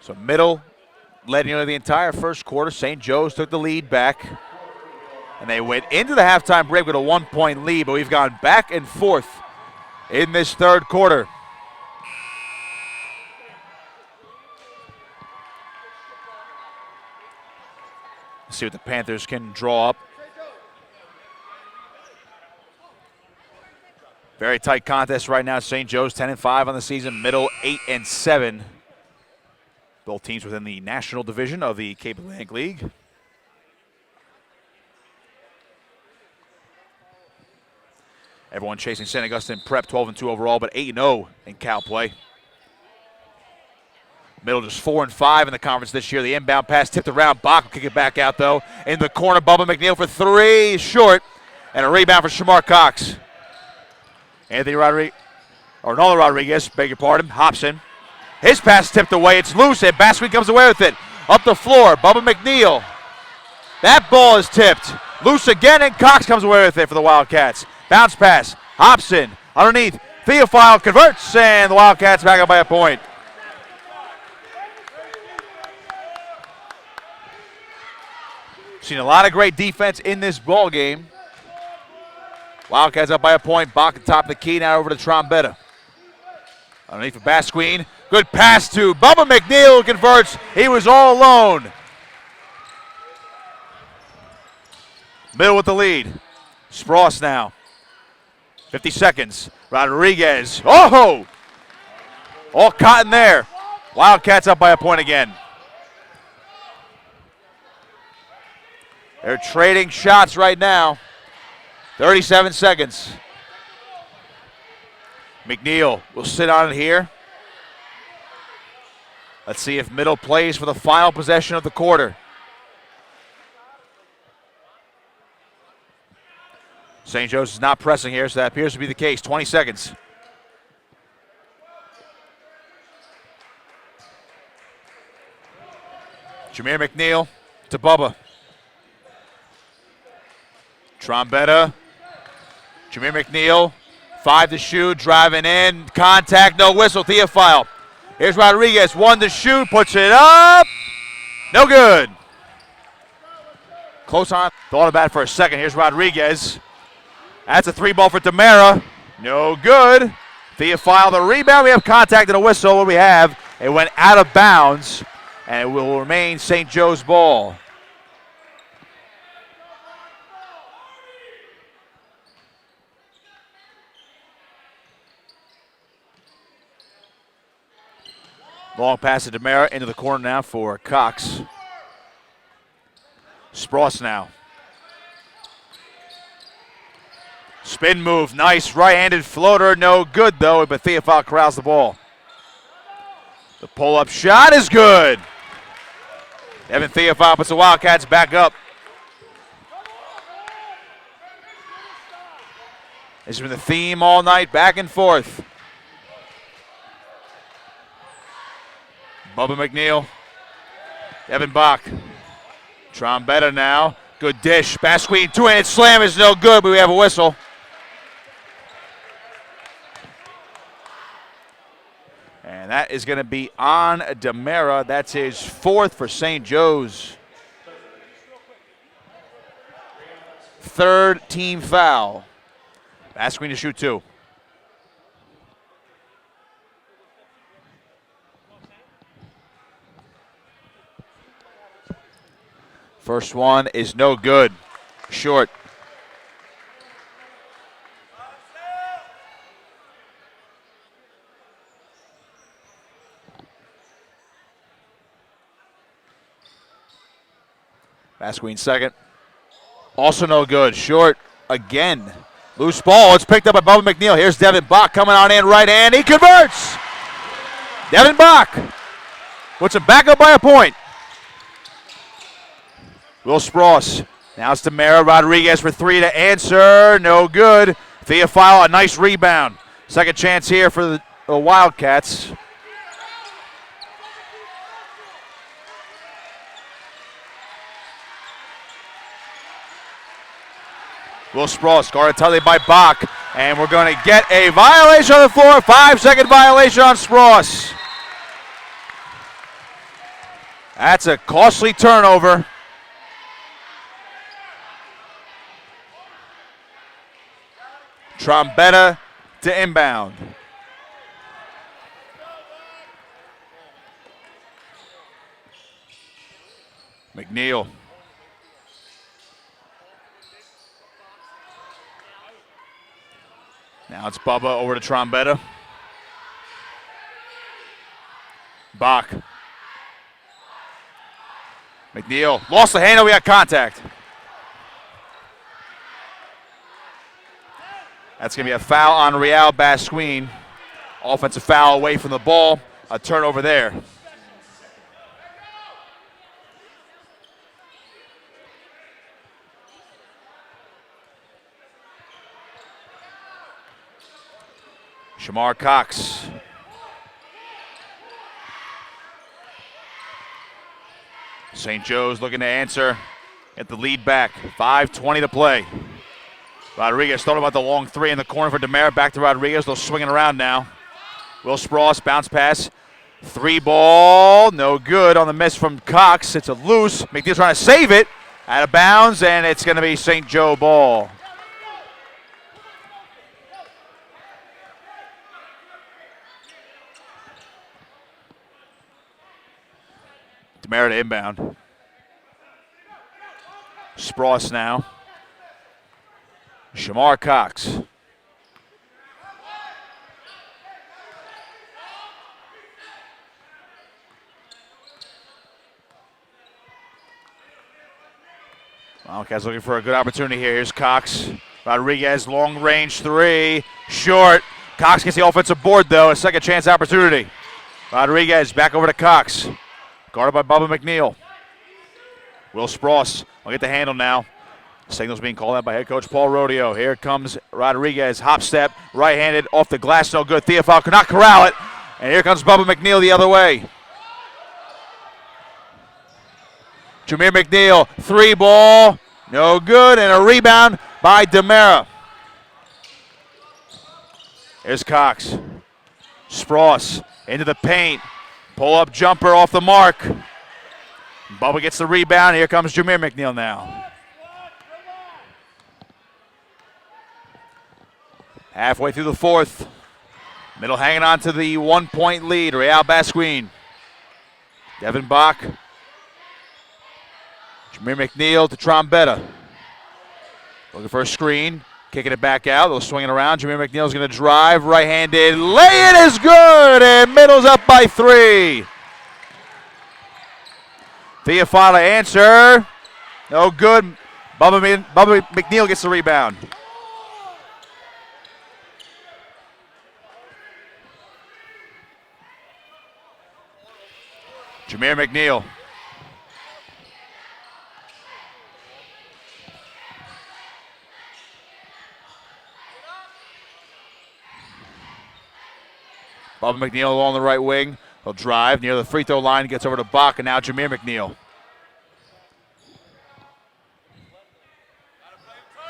So Middle led nearly the entire first quarter. St. Joe's took the lead back. And they went into the halftime break with a 1-point lead, but we've gone back and forth in this third quarter. Let's see what the Panthers can draw up. Very tight contest right now. St. Joe's 10-5 on the season. Middle 8-7. Both teams within the national division of the Cape Atlantic League. Everyone chasing St. Augustine Prep, 12-2 overall, but 8-0 in Cal play. Middle just 4-5 in the conference this year. The inbound pass tipped around. Bach will kick it back out, though. In the corner, Bubba McNeil for 3, short. And a rebound for Shamar Cox. Anthony Rodriguez, or Nolan Rodriguez, beg your pardon, Hobson. His pass tipped away. It's loose, and Basquine comes away with it. Up the floor, Bubba McNeil. That ball is tipped. Loose again, and Cox comes away with it for the Wildcats. Bounce pass. Hobson underneath. Theophile converts, and the Wildcats back up by a point. Seen a lot of great defense in this ball game. Wildcats up by a point. Bach at the top of the key. Now over to Trombetta. Underneath for Basquine. Good pass to Bubba McNeil, who converts. He was all alone. Middle with the lead. Spross now. 50 seconds. Rodriguez. Oh! All caught in there. Wildcats up by a point again. They're trading shots right now. 37 seconds. McNeil will sit on it here. Let's see if Middle plays for the final possession of the quarter. St. Joseph's not pressing here, so that appears to be the case. 20 seconds. Jameer McNeil to Bubba. Trombetta. Jameer McNeil. 5 to shoot, driving in. Contact, no whistle. Theophile. Here's Rodriguez. 1 to shoot, puts it up. No good. Close on. Thought about it for a second. Here's Rodriguez. That's a 3 ball for Demera. No good. Theophile, the rebound. We have contact and a whistle. What do we have? It went out of bounds, and it will remain St. Joe's ball. Long pass to Demera into the corner now for Cox. Spross now. Spin move, nice right-handed floater, no good though, but Theophile corrals the ball. The pull-up shot is good. Evan Theophile puts the Wildcats back up. This has been the theme all night, back and forth. Bubba McNeil. Evan Bach. Trombetta now. Good dish. Basquine, two-handed slam is no good, but we have a whistle. And that is going to be on Demera. That's his 4th for St. Joe's. 3rd team foul. Basquine to shoot 2. First one is no good. Short. Basquine second. Also no good. Short again. Loose ball. It's picked up by Bubba McNeil. Here's Devin Bach coming on in. Right hand. He converts. Devin Bach puts him back up by a point. Will Spross. Now it's Demera. Rodriguez for 3 to answer. No good. Theophile, a nice rebound. Second chance here for the Wildcats. Will Spross, guarded tightly by Bach. And we're going to get a violation on the floor. 5-second violation on Spross. That's a costly turnover. Trombetta to inbound. McNeil. Now it's Bubba over to Trombetta. Bach. McNeil lost the handle. We got contact. That's going to be a foul on Real Basquine. Offensive foul away from the ball. A turnover there. Shamar Cox. St. Joe's looking to answer. Get the lead back. 5:20 to play. Rodriguez thought about the long three in the corner for DeMera. Back to Rodriguez. They'll swing it around now. Will Spross, bounce pass. 3 ball. No good on the miss from Cox. It's a loose. McNeil trying to save it. Out of bounds, and it's going to be St. Joe ball. DeMera to inbound. Spross now. Shamar Cox. Wildcats looking for a good opportunity here. Here's Cox. Rodriguez, long range three. Short. Cox gets the offensive board, though. A second chance opportunity. Rodriguez back over to Cox. Guarded by Bubba McNeil. Will Spross will get the handle now. Signals being called out by head coach Paul Rodeo. Here comes Rodriguez. Hop step. Right-handed off the glass. No good. Theophile could not corral it. And here comes Bubba McNeil the other way. Jameer McNeil, 3 ball, no good, and a rebound by DeMera. Here's Cox. Spross into the paint. Pull-up jumper off the mark. Bubba gets the rebound. Here comes Jameer McNeil now. Halfway through the fourth. Middle hanging on to the 1-point lead. Real Basquine. Devin Bach. Jameer McNeil to Trombetta. Looking for a screen. Kicking it back out. They'll swing it around. Jameer McNeil's going to drive. Right-handed. Lay it is good. And Middle's up by 3. Theophile answer. No good. Bubba McNeil gets the rebound. Jameer McNeil. Bubba McNeil along the right wing. He'll drive near the free throw line, gets over to Bach, and now Jameer McNeil.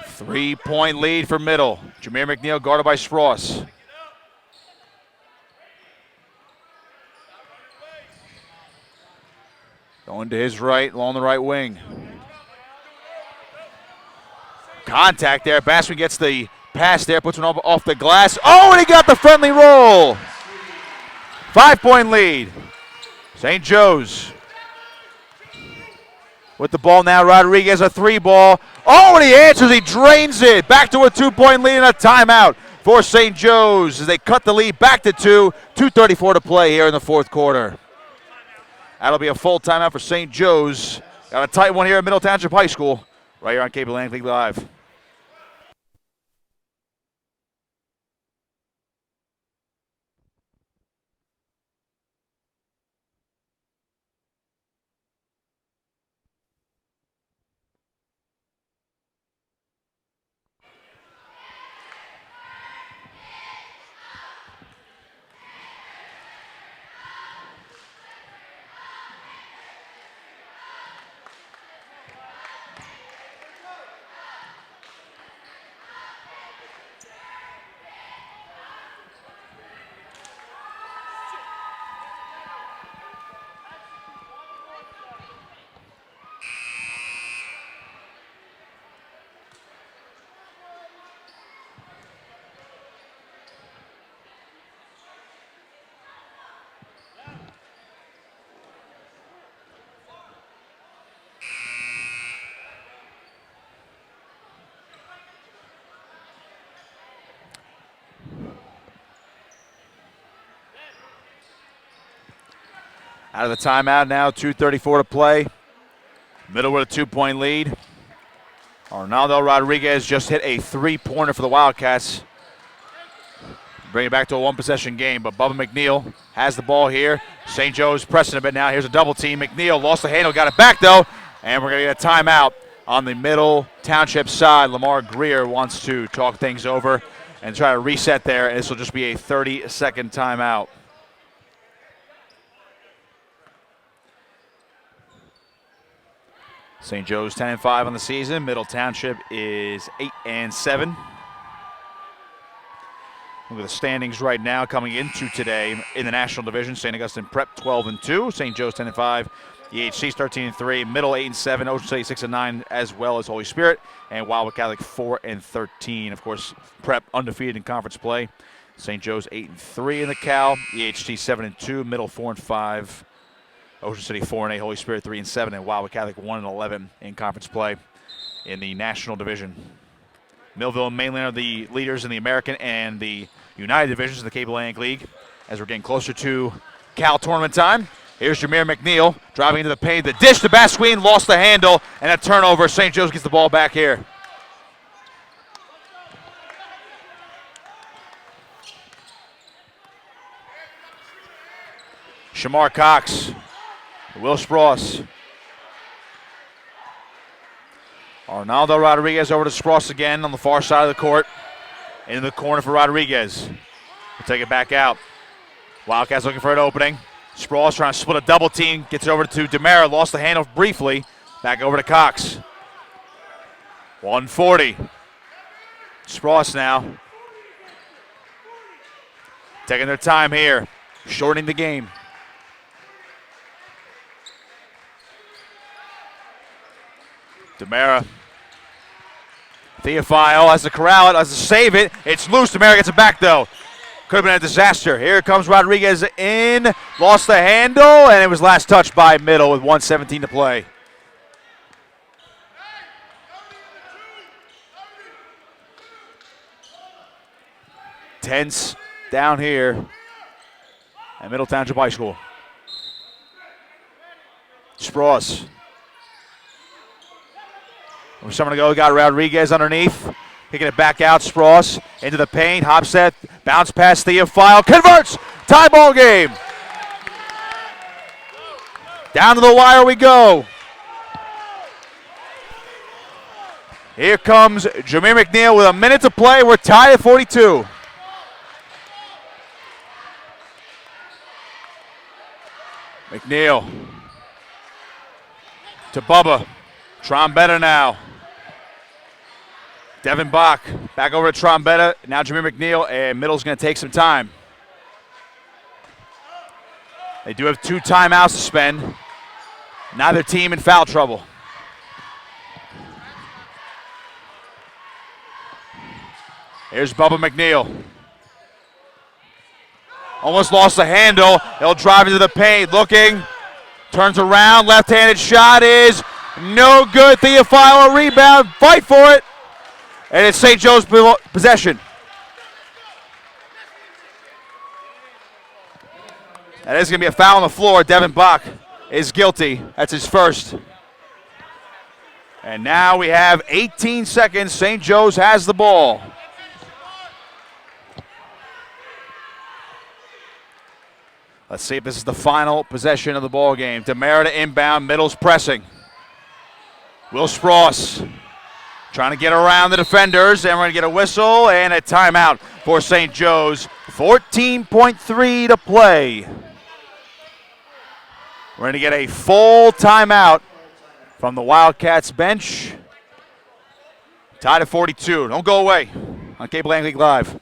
3-point lead for Middle. Jameer McNeil guarded by Spross. Going to his right, along the right wing. Contact there. Basquine gets the pass there, puts one off the glass. Oh, and he got the friendly roll. 5-point lead. St. Joe's with the ball now. Rodriguez, a 3 ball. Oh, and he answers. He drains it. Back to a 2-point lead and a timeout for St. Joe's as they cut the lead back to 2. 2:34 to play here in the fourth quarter. That'll be a full timeout for St. Joe's. Got a tight one here at Middle Township High School right here on Cape Atlantic League Live. Out of the timeout now, 2:34 to play. Middle with a 2-point lead. Arnaldo Rodriguez just hit a 3-pointer for the Wildcats. Bring it back to a 1-possession game, but Bubba McNeil has the ball here. St. Joe's pressing a bit now. Here's a double team. McNeil lost the handle, got it back though, and we're going to get a timeout on the Middle Township side. Lamar Greer wants to talk things over and try to reset there, and this will just be a 30-second timeout. St. Joe's 10-5 on the season. Middle Township is 8-7. Look at the standings right now coming into today in the National Division. St. Augustine Prep 12-2, St. Joe's 10-5, EHC's 13-3, Middle 8-7, Ocean City 6-9, as well as Holy Spirit, and Wildwood Catholic 4-13. Of course, Prep undefeated in conference play. St. Joe's 8-3 in the Cal, EHC 7-2, Middle 4-5. Ocean City 4-8, Holy Spirit 3-7, and Wildwood Catholic 1-11 in conference play in the National Division. Millville and Mainland are the leaders in the American and the United Divisions of the Cape Atlantic League. As we're getting closer to Cal tournament time, here's Jameer McNeil driving into the paint. The dish to Basqueen, lost the handle, and a turnover. St. Joe's gets the ball back here. Shamar Cox. Will Spross. Arnaldo Rodriguez over to Spross again on the far side of the court. Into the corner for Rodriguez. We'll take it back out. Wildcats looking for an opening. Spross trying to split a double team. Gets it over to Demera. Lost the handle briefly. Back over to Cox. 140. Spross now. Taking their time here. Shortening the game. Demera. Theophile has to corral it, has to save it. It's loose. Demera gets it back, though. Could have been a disaster. Here comes Rodriguez in. Lost the handle, and it was last touched by Middle with 1:17 to play. Tense down here at Middle Township High School. Spross. With someone to go, got Rodriguez underneath. Kicking it back out, Spross into the paint. Hopstead, bounce pass, Theophile, converts! Tie ball game. Down to the wire we go. Here comes Jameer McNeil with a minute to play. We're tied at 42. McNeil to Bubba. Trombetta now. Devin Bach back over to Trombetta. Now Jameer McNeil, and Middle's going to take some time. They do have 2 timeouts to spend. Neither team in foul trouble. Here's Bubba McNeil. Almost lost the handle. He'll drive into the paint. Looking. Turns around. Left-handed shot is no good. Theophile, a rebound. Fight for it. And it's St. Joe's possession. That is going to be a foul on the floor. Devin Bach is guilty. That's his first. And now we have 18 seconds. St. Joe's has the ball. Let's see if this is the final possession of the ball game. Demera to inbound. Middle's pressing. Will Spross trying to get around the defenders, and we're going to get a whistle and a timeout for St. Joe's. 14.3 to play. We're going to get a full timeout from the Wildcats bench. Tied at 42. Don't go away on Cape Atlantic League Live.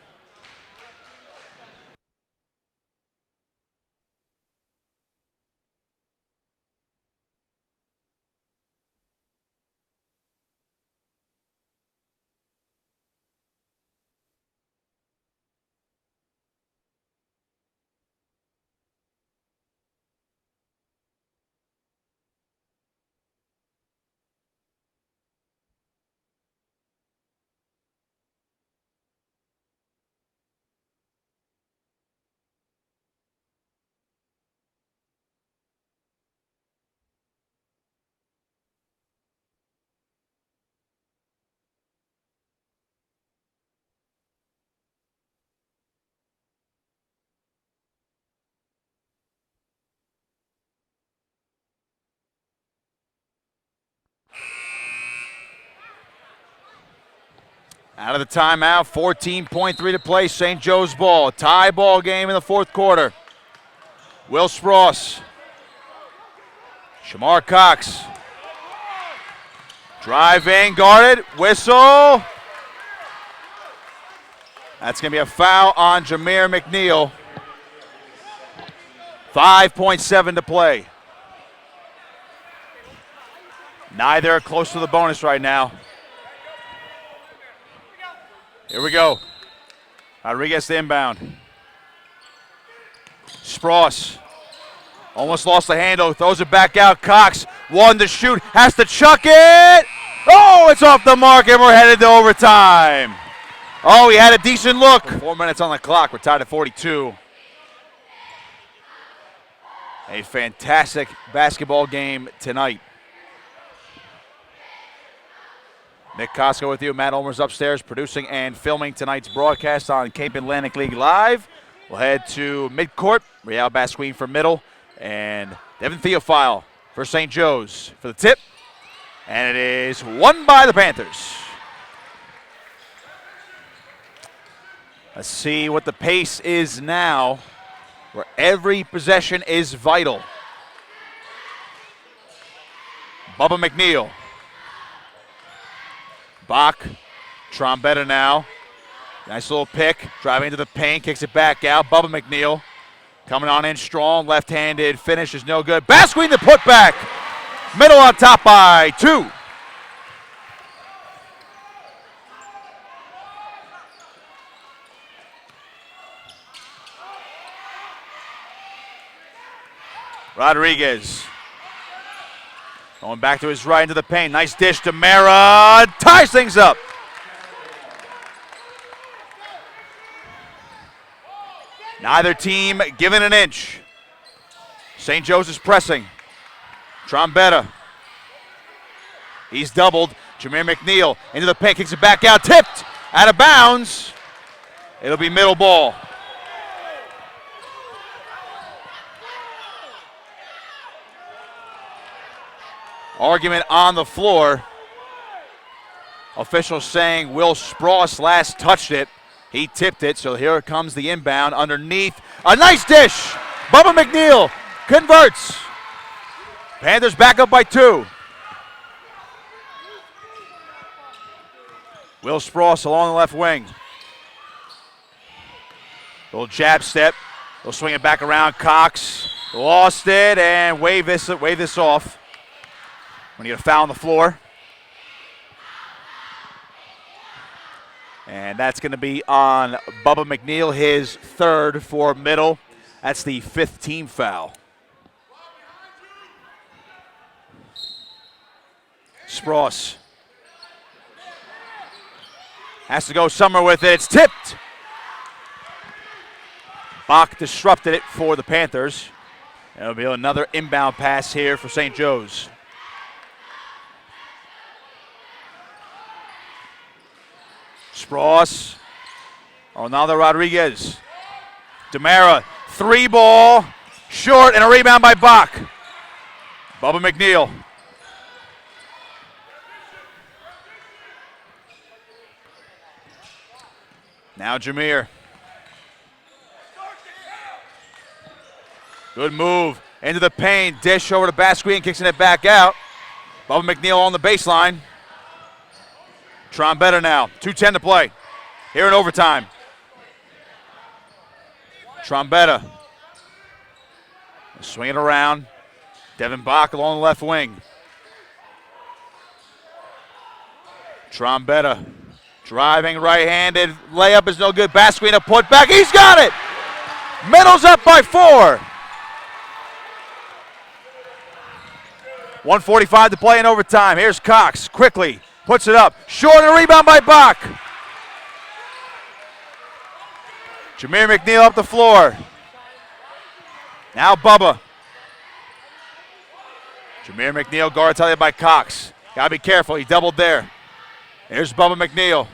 Out of the timeout, 14.3 to play, St. Joe's ball. Tie ball game in the fourth quarter. Will Spross. Shamar Cox. Driving, guarded, whistle. That's going to be a foul on Jameer McNeil. 5.7 to play. Neither are close to the bonus right now. Here we go. Rodriguez to inbound. Spross almost lost the handle, throws it back out. Cox, one to shoot, has to chuck it. Oh, it's off the mark, and we're headed to overtime. Oh, he had a decent look. 4 minutes on the clock. We're tied at 42. A fantastic basketball game tonight. Nick Costco with you. Matt Ulmer's upstairs producing and filming tonight's broadcast on Cape Atlantic League Live. We'll head to midcourt. Real Basquine for middle. And Devin Theophile for St. Joe's for the tip. And it is won by the Panthers. Let's see what the pace is now, where every possession is vital. Bubba McNeil. Bach, Trombetta now. Nice little pick, driving into the paint, kicks it back out. Bubba McNeil coming on in strong, left-handed finish is no good. Basquine the putback, middle on top by 2. Rodriguez going back to his right into the paint. Nice dish to Mara. Ties things up. Neither team giving an inch. St. Joe's is pressing. Trombetta. He's doubled. Jameer McNeil into the paint. Kicks it back out. Tipped. Out of bounds. It'll be middle ball. Argument on the floor. Officials saying Will Spross last touched it. He tipped it, so here comes the inbound underneath. A nice dish. Bubba McNeil converts. Panthers back up by 2. Will Spross along the left wing. Little jab step. They'll swing it back around. Cox lost it and wave this off. When you get a foul on the floor. And that's going to be on Bubba McNeil, his 3rd for middle. That's the 5th team foul. Spross has to go somewhere with it. It's tipped. Bach disrupted it for the Panthers. It'll be another inbound pass here for St. Joe's. Spross, Ronaldo Rodriguez, DeMara, 3-ball, short, and a rebound by Bach. Bubba McNeil. Now Jameer. Good move into the paint, dish over to Basquine, kicks it back out. Bubba McNeil on the baseline. Trombetta now, 2:10 to play. Here in overtime. Trombetta. Swing it around. Devin Bach along the left wing. Trombetta driving right-handed. Layup is no good. Basquine a putback. He's got it! Middle's up by 4. 1:45 to play in overtime. Here's Cox quickly. Puts it up. Short and a rebound by Bach. Jameer McNeil up the floor. Now Bubba. Jameer McNeil guarded by Cox. Gotta be careful. He doubled there. Here's Bubba McNeil.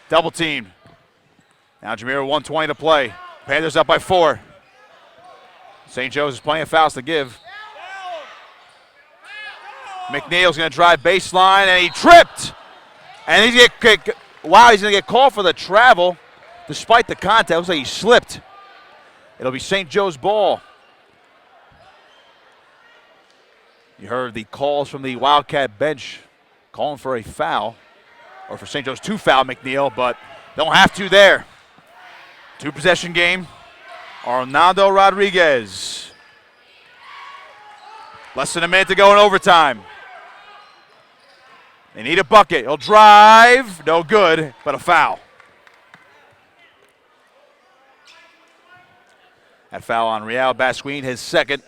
Double teamed. Now Jameer 1:20 to play. Panthers up by 4. St. Joe's has plenty of fouls to give. McNeil's going to drive baseline, and he tripped. And he's going to get called for the travel despite the contact. Looks like he slipped. It'll be St. Joe's ball. You heard the calls from the Wildcat bench calling for a foul, or for St. Joe's to foul McNeil, but don't have to there. Two-possession game. Arnaldo Rodriguez. Less than a minute to go in overtime. They need a bucket. He'll drive. No good, but a foul. That foul on Real Basquin, his second.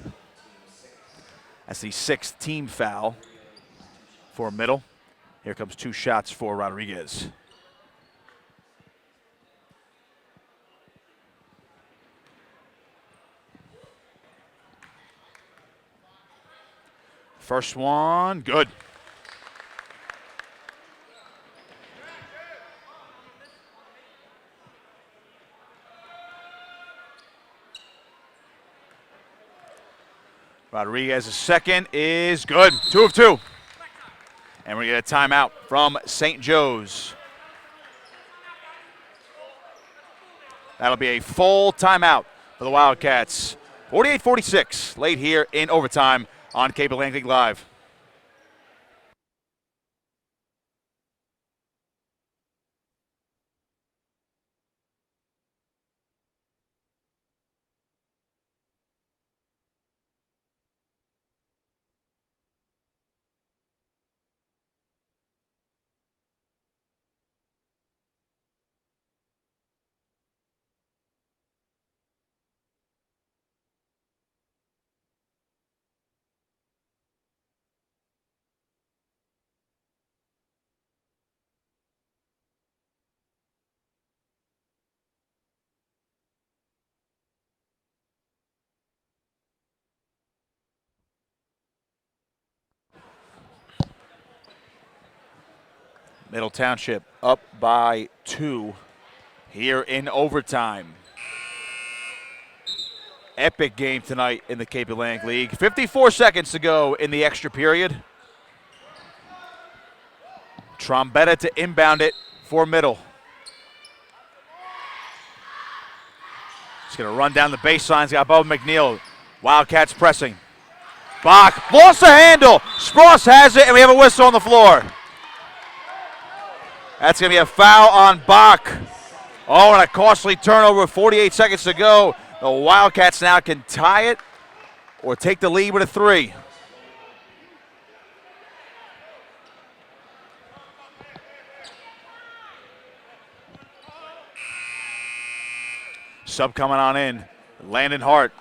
That's the sixth team foul for Middle. Here comes two shots for Rodriguez. First one, good. Rodriguez's second is good. 2 of 2. And we're going to get a timeout from St. Joe's. That'll be a full timeout for the Wildcats. 48-46 late here in overtime on Cape Atlantic League Live. Middle Township up by 2 here in overtime. Epic game tonight in the Cape Atlantic League. 54 seconds to go in the extra period. Trombetta to inbound it for Middle. He's going to run down the baseline. He's got Bubba McNeil. Wildcats pressing. Bach lost the handle. Spross has it, and we have a whistle on the floor. That's going to be a foul on Bach. Oh, and a costly turnover with 48 seconds to go. The Wildcats now can tie it or take the lead with a 3. Sub coming on in. Landon Hart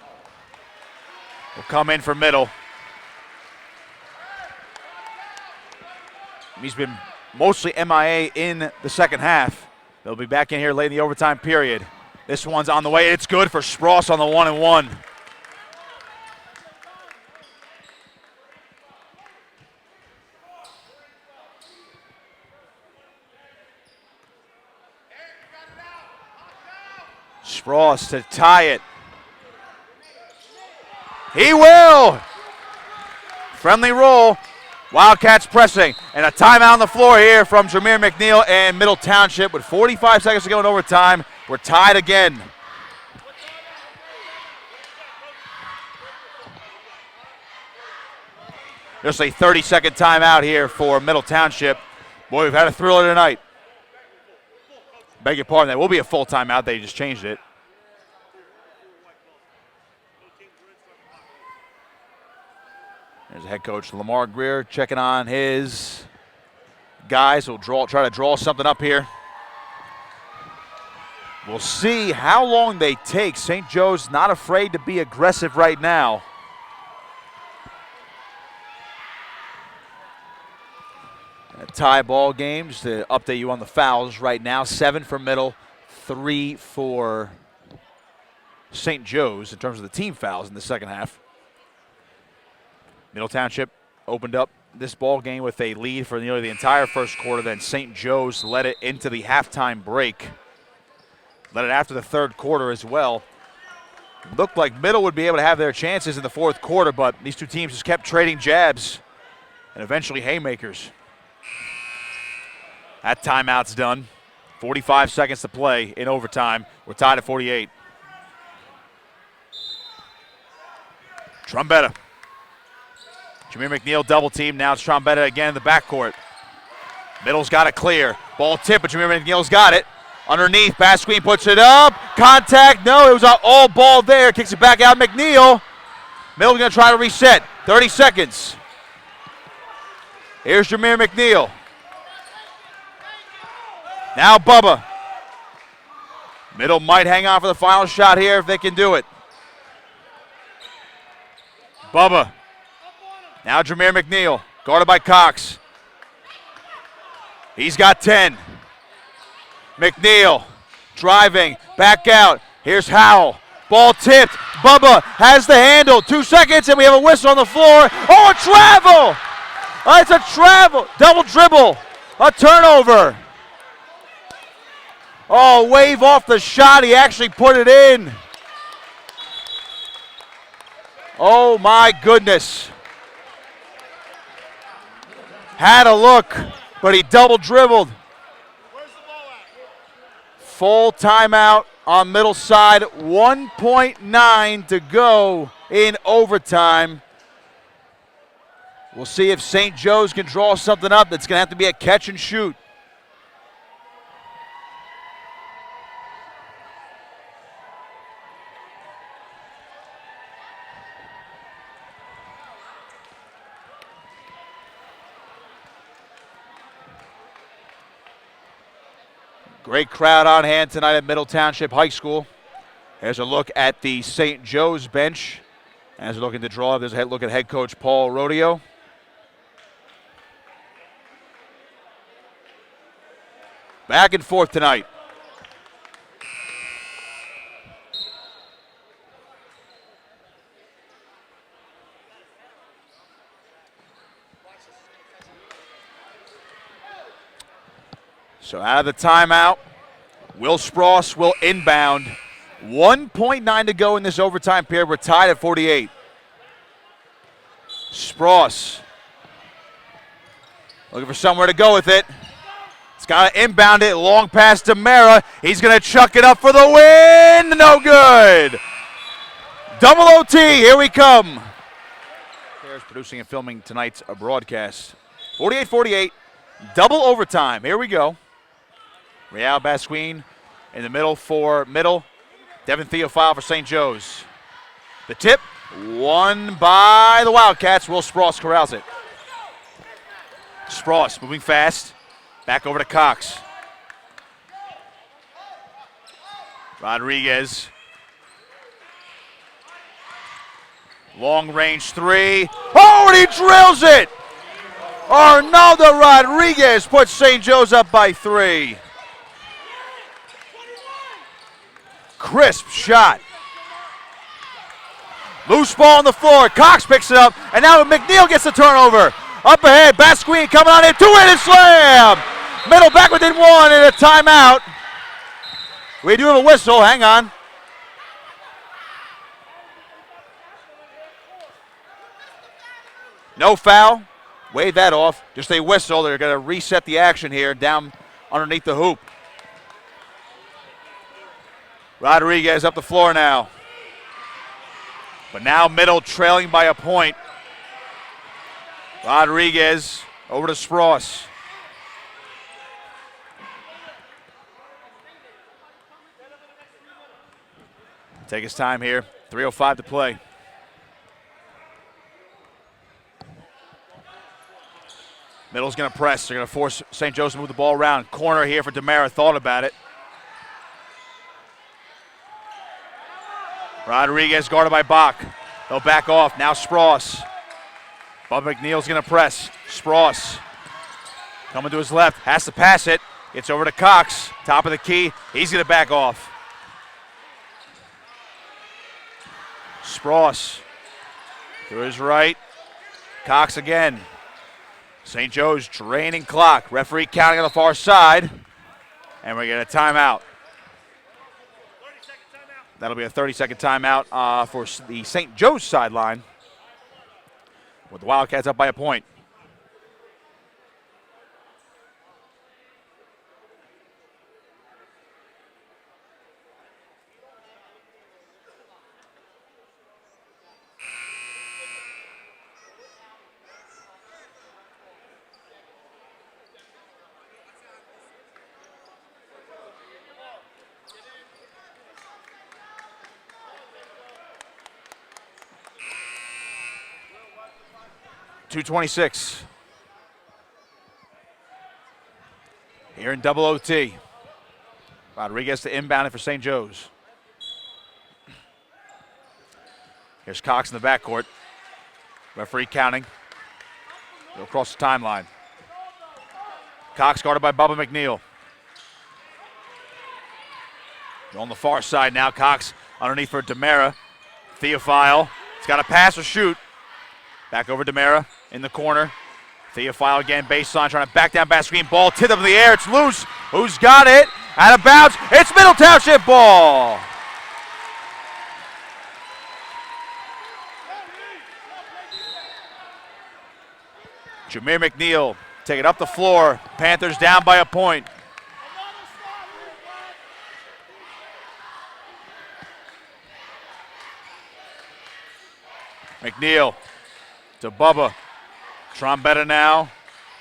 will come in for Middle. He's been mostly MIA in the second half. They'll be back in here late in the overtime period. This one's on the way. It's good for Spross on the 1-and-1. Spross to tie it. He will. Friendly roll. Wildcats pressing, and a timeout on the floor here from Jameer McNeil and Middle Township with 45 seconds to go in overtime. We're tied again. Just a 30-second timeout here for Middle Township. Boy, we've had a thriller tonight. Beg your pardon, that will be a full timeout. They just changed it. There's head coach Lamar Greer checking on his guys. We'll try to draw something up here. We'll see how long they take. St. Joe's not afraid to be aggressive right now. A tie ball game, just to update you on the fouls right now. 7 for Middle, 3 for St. Joe's in terms of the team fouls in the second half. Middle Township opened up this ball game with a lead for nearly the entire first quarter. Then St. Joe's led it into the halftime break. Led it after the third quarter as well. Looked like Middle would be able to have their chances in the fourth quarter, but these two teams just kept trading jabs and eventually haymakers. That timeout's done. 45 seconds to play in overtime. We're tied at 48. Trombetta. Jameer McNeil double team. Now it's Trombetta again in the backcourt. Middle's got it clear. Ball tip, but Jameer McNeil's got it. Underneath, pass screen puts it up. Contact, no, it was an all ball there. Kicks it back out, McNeil. Middle's going to try to reset. 30 seconds. Here's Jameer McNeil. Now Bubba. Middle might hang on for the final shot here if they can do it. Bubba. Now Jameer McNeil, guarded by Cox. He's got 10. McNeil driving, back out. Here's Howell. Ball tipped. Bubba has the handle. 2 seconds, and we have a whistle on the floor. Oh, a travel! It's a travel. Double dribble. A turnover. Oh, wave off the shot. He actually put it in. Oh, my goodness. Had a look, but he double dribbled. Full timeout on middle side. 1.9 to go in overtime. We'll see if St. Joe's can draw something up. That's going to have to be a catch and shoot. Great crowd on hand tonight at Middle Township High School. There's a look at the St. Joe's bench. As we're looking to draw, there's a look at head coach Paul Rodeo. Back and forth tonight. So out of the timeout, Will Spross will inbound. 1.9 to go in this overtime period. We're tied at 48. Spross looking for somewhere to go with it. It's got to inbound it. Long pass to Mara. He's going to chuck it up for the win. No good. Double OT. Here we come. There's producing and filming tonight's broadcast. 48-48. Double overtime. Here we go. Real Basquine in the middle for Middle. Devin Theophile for St. Joe's. The tip, won by the Wildcats. Will Spross corrals it. Spross moving fast. Back over to Cox. Rodriguez. Long range three. Oh, and he drills it! Arnaldo Rodriguez puts St. Joe's up by 3. Crisp shot. Loose ball on the floor. Cox picks it up, and now McNeil gets the turnover. Up ahead, Basquine coming on in. Two-handed slam. Middle back within 1 and a timeout. We do have a whistle. Hang on. No foul. Wave that off. Just a whistle. They're going to reset the action here down underneath the hoop. Rodriguez up the floor now. But now Middle trailing by a point. Rodriguez over to Spross. Take his time here. 3:05 to play. Middle's going to press. They're going to force St. Joe's to move the ball around. Corner here for Demara. Thought about it. Rodriguez guarded by Bach. They'll back off. Now Spross. Bubba McNeil's going to press. Spross coming to his left. Has to pass it. Gets over to Cox. Top of the key. He's going to back off. Spross to his right. Cox again. St. Joe's draining clock. Referee counting on the far side. And we get a timeout. That'll be a 30-second timeout for the St. Joe's sideline, with the Wildcats up by a point. 2:26. Here in double OT. Rodriguez to inbound it for St. Joe's. Here's Cox in the backcourt. Referee counting. Go across the timeline. Cox guarded by Bubba McNeil. On the far side now, Cox underneath for Demera. Theophile. He's got to pass or shoot. Back over Demera in the corner. Theophile again, baseline, trying to back down back screen. Ball tipped up in the air. It's loose. Who's got it? Out of bounds. It's Middle Township ball. Jameer McNeil take it up the floor. Panthers down by a point. McNeil to Bubba. Trombetta now.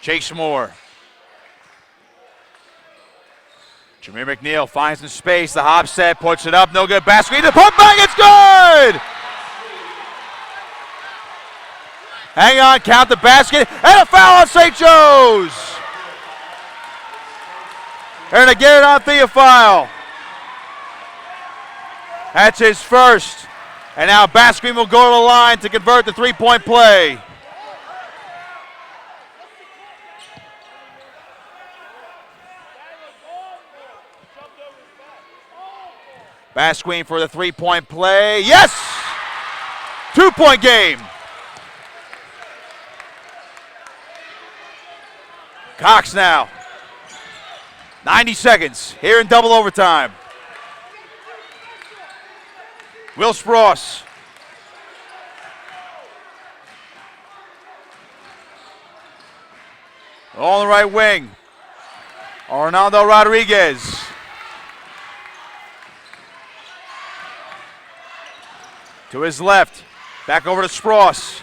Chase Moore. Jameer McNeil finds some space. The hop set, puts it up. No good. Basket. The put back. It's good. Hang on. Count the basket. And a foul on St. Joe's. They're going to get it on Theophile. That's his first. And now Basquine will go to the line to convert the three-point play. Basquine for the three-point play. Yes! 2-point game. Cox now. 90 seconds here in double overtime. Will Spross. On the right wing. Arnaldo Rodriguez. To his left. Back over to Spross.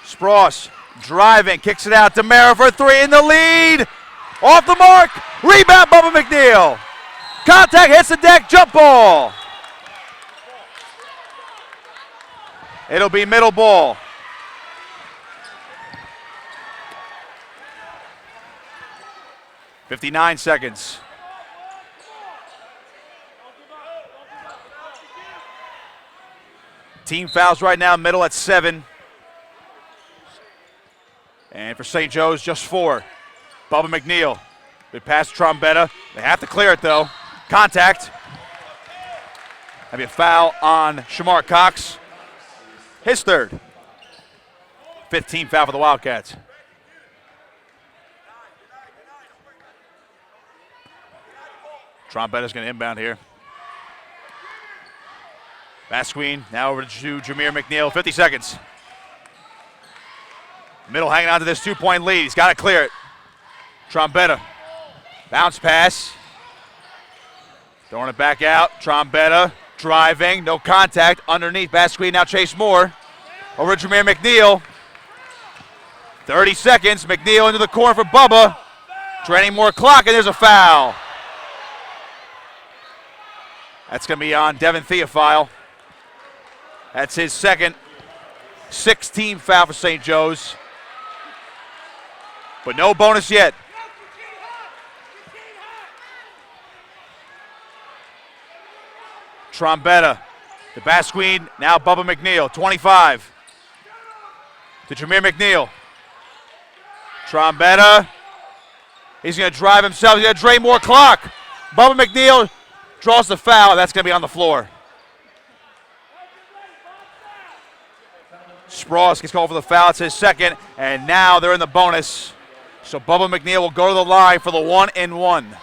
Spross driving, kicks it out. Demera for three in the lead. Off the mark. Rebound, Bubba McNeil. Contact, hits the deck, jump ball. It'll be middle ball. .59 seconds. Team fouls right now, middle at 7. And for St. Joe's, just 4. Bubba McNeil. Good pass to Trombetta. They have to clear it, though. Contact. Have a foul on Shamar Cox. His third. 15th foul for the Wildcats. Trombetta's going to inbound here. Basquine now over to Jameer McNeil. 50 seconds. Middle hanging on to this 2-point lead. He's got to clear it. Trombetta. Bounce pass. Throwing it back out. Trombetta driving. No contact. Underneath. Basquine now Chase Moore. Over to Jameer McNeil. 30 seconds. McNeil into the corner for Bubba. Draining more clock, and there's a foul. That's going to be on Devin Theophile. That's his second. 16th foul for St. Joe's. But no bonus yet. Trombetta to Basquine. Now Bubba McNeil. 25. To Jameer McNeil. Trombetta. He's going to drive himself. He's going to drain more clock. Bubba McNeil draws the foul. That's going to be on the floor. Spross gets called for the foul. It's his second. And now they're in the bonus. So Bubba McNeil will go to the line for the 1-and-1.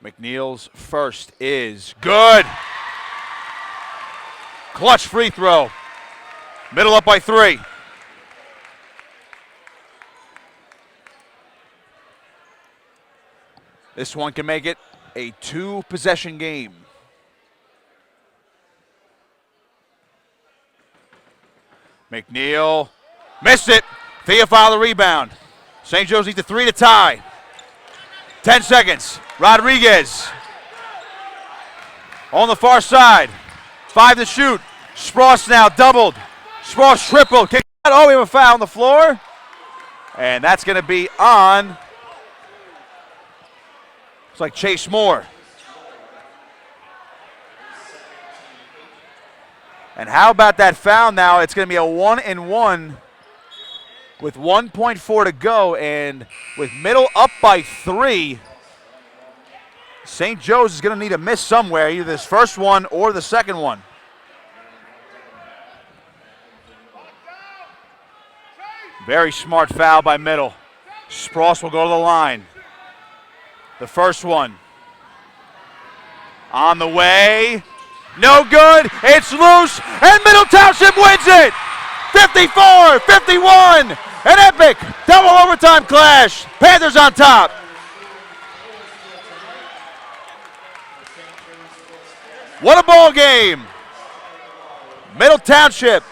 McNeil's first is good. Clutch free throw. Middle up by 3. This one can make it a 2-possession game. McNeil missed it. Theophile the rebound. St. Joe's needs a 3 to tie. 10 seconds. Rodriguez on the far side. 5 to shoot. Spross now doubled. Spross tripled. Kick out. Oh, we have a foul on the floor. And that's going to be on. It's like Chase Moore. And how about that foul now? It's going to be a 1-and-1 with 1.4 to go. And with Middle up by 3, St. Joe's is going to need a miss somewhere, either this first one or the second one. Very smart foul by Middle. Spross will go to the line. The first one. On the way. No good. It's loose. And Middle Township wins it. 54-51. An epic double overtime clash. Panthers on top. What a ball game. Middle Township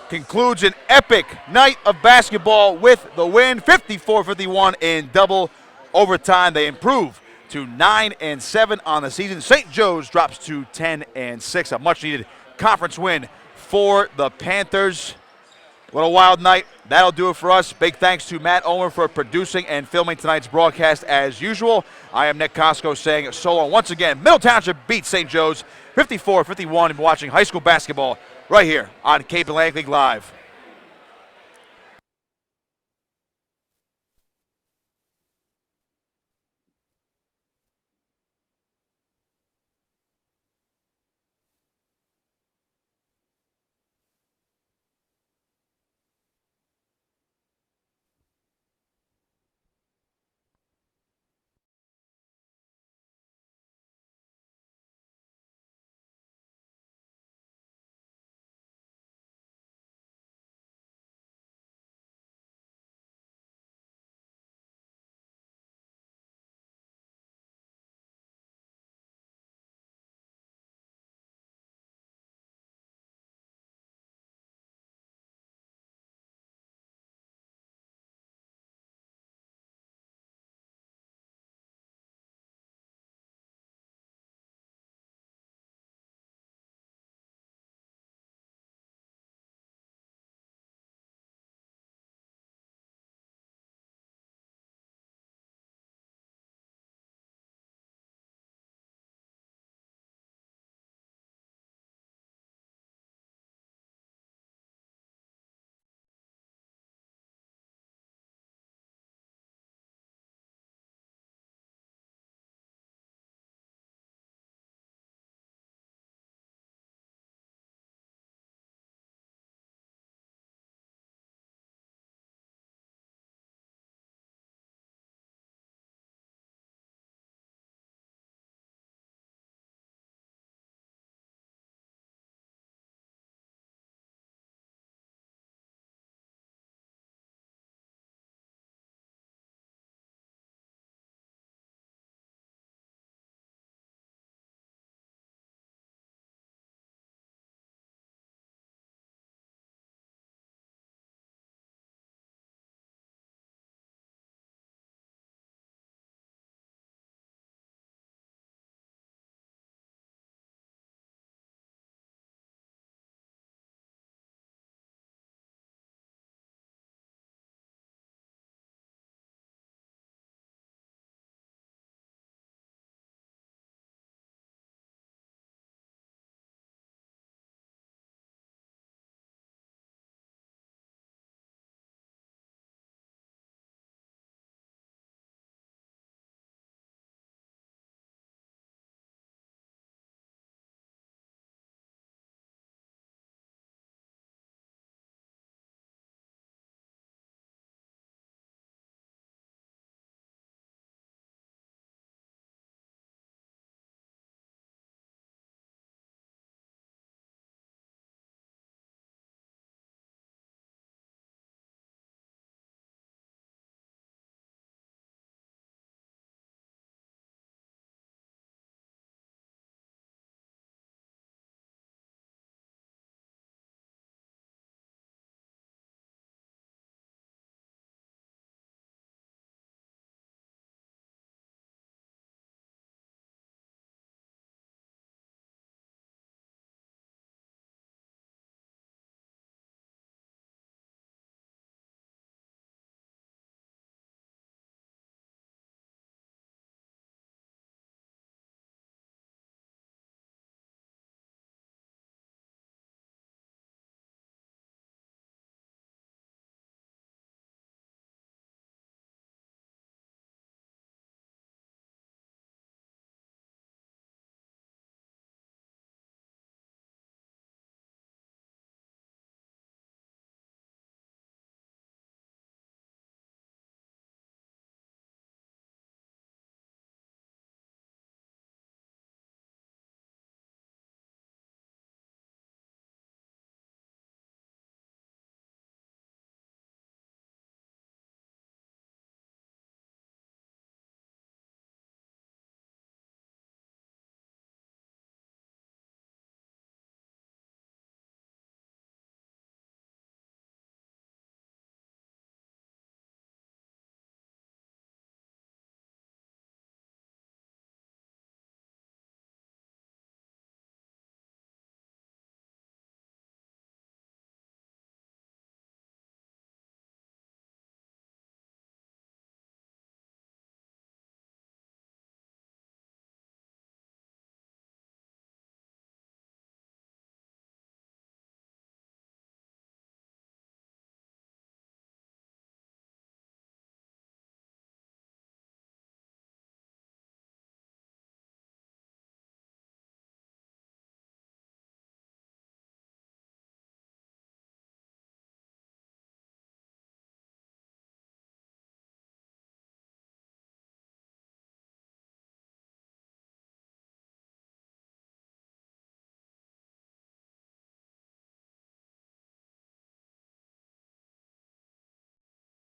concludes an epic night of basketball with the win, 54-51 in double overtime. They improve to 9-7 on the season. St. Joe's drops to 10-6, a much-needed conference win for the Panthers. What a wild night. That'll do it for us. Big thanks to Matt Omer for producing and filming tonight's broadcast as usual. I am Nick Costco saying so long. Once again, Middle Township beats St. Joe's 54-51 and watching high school basketball right here on Cape Atlantic League Live.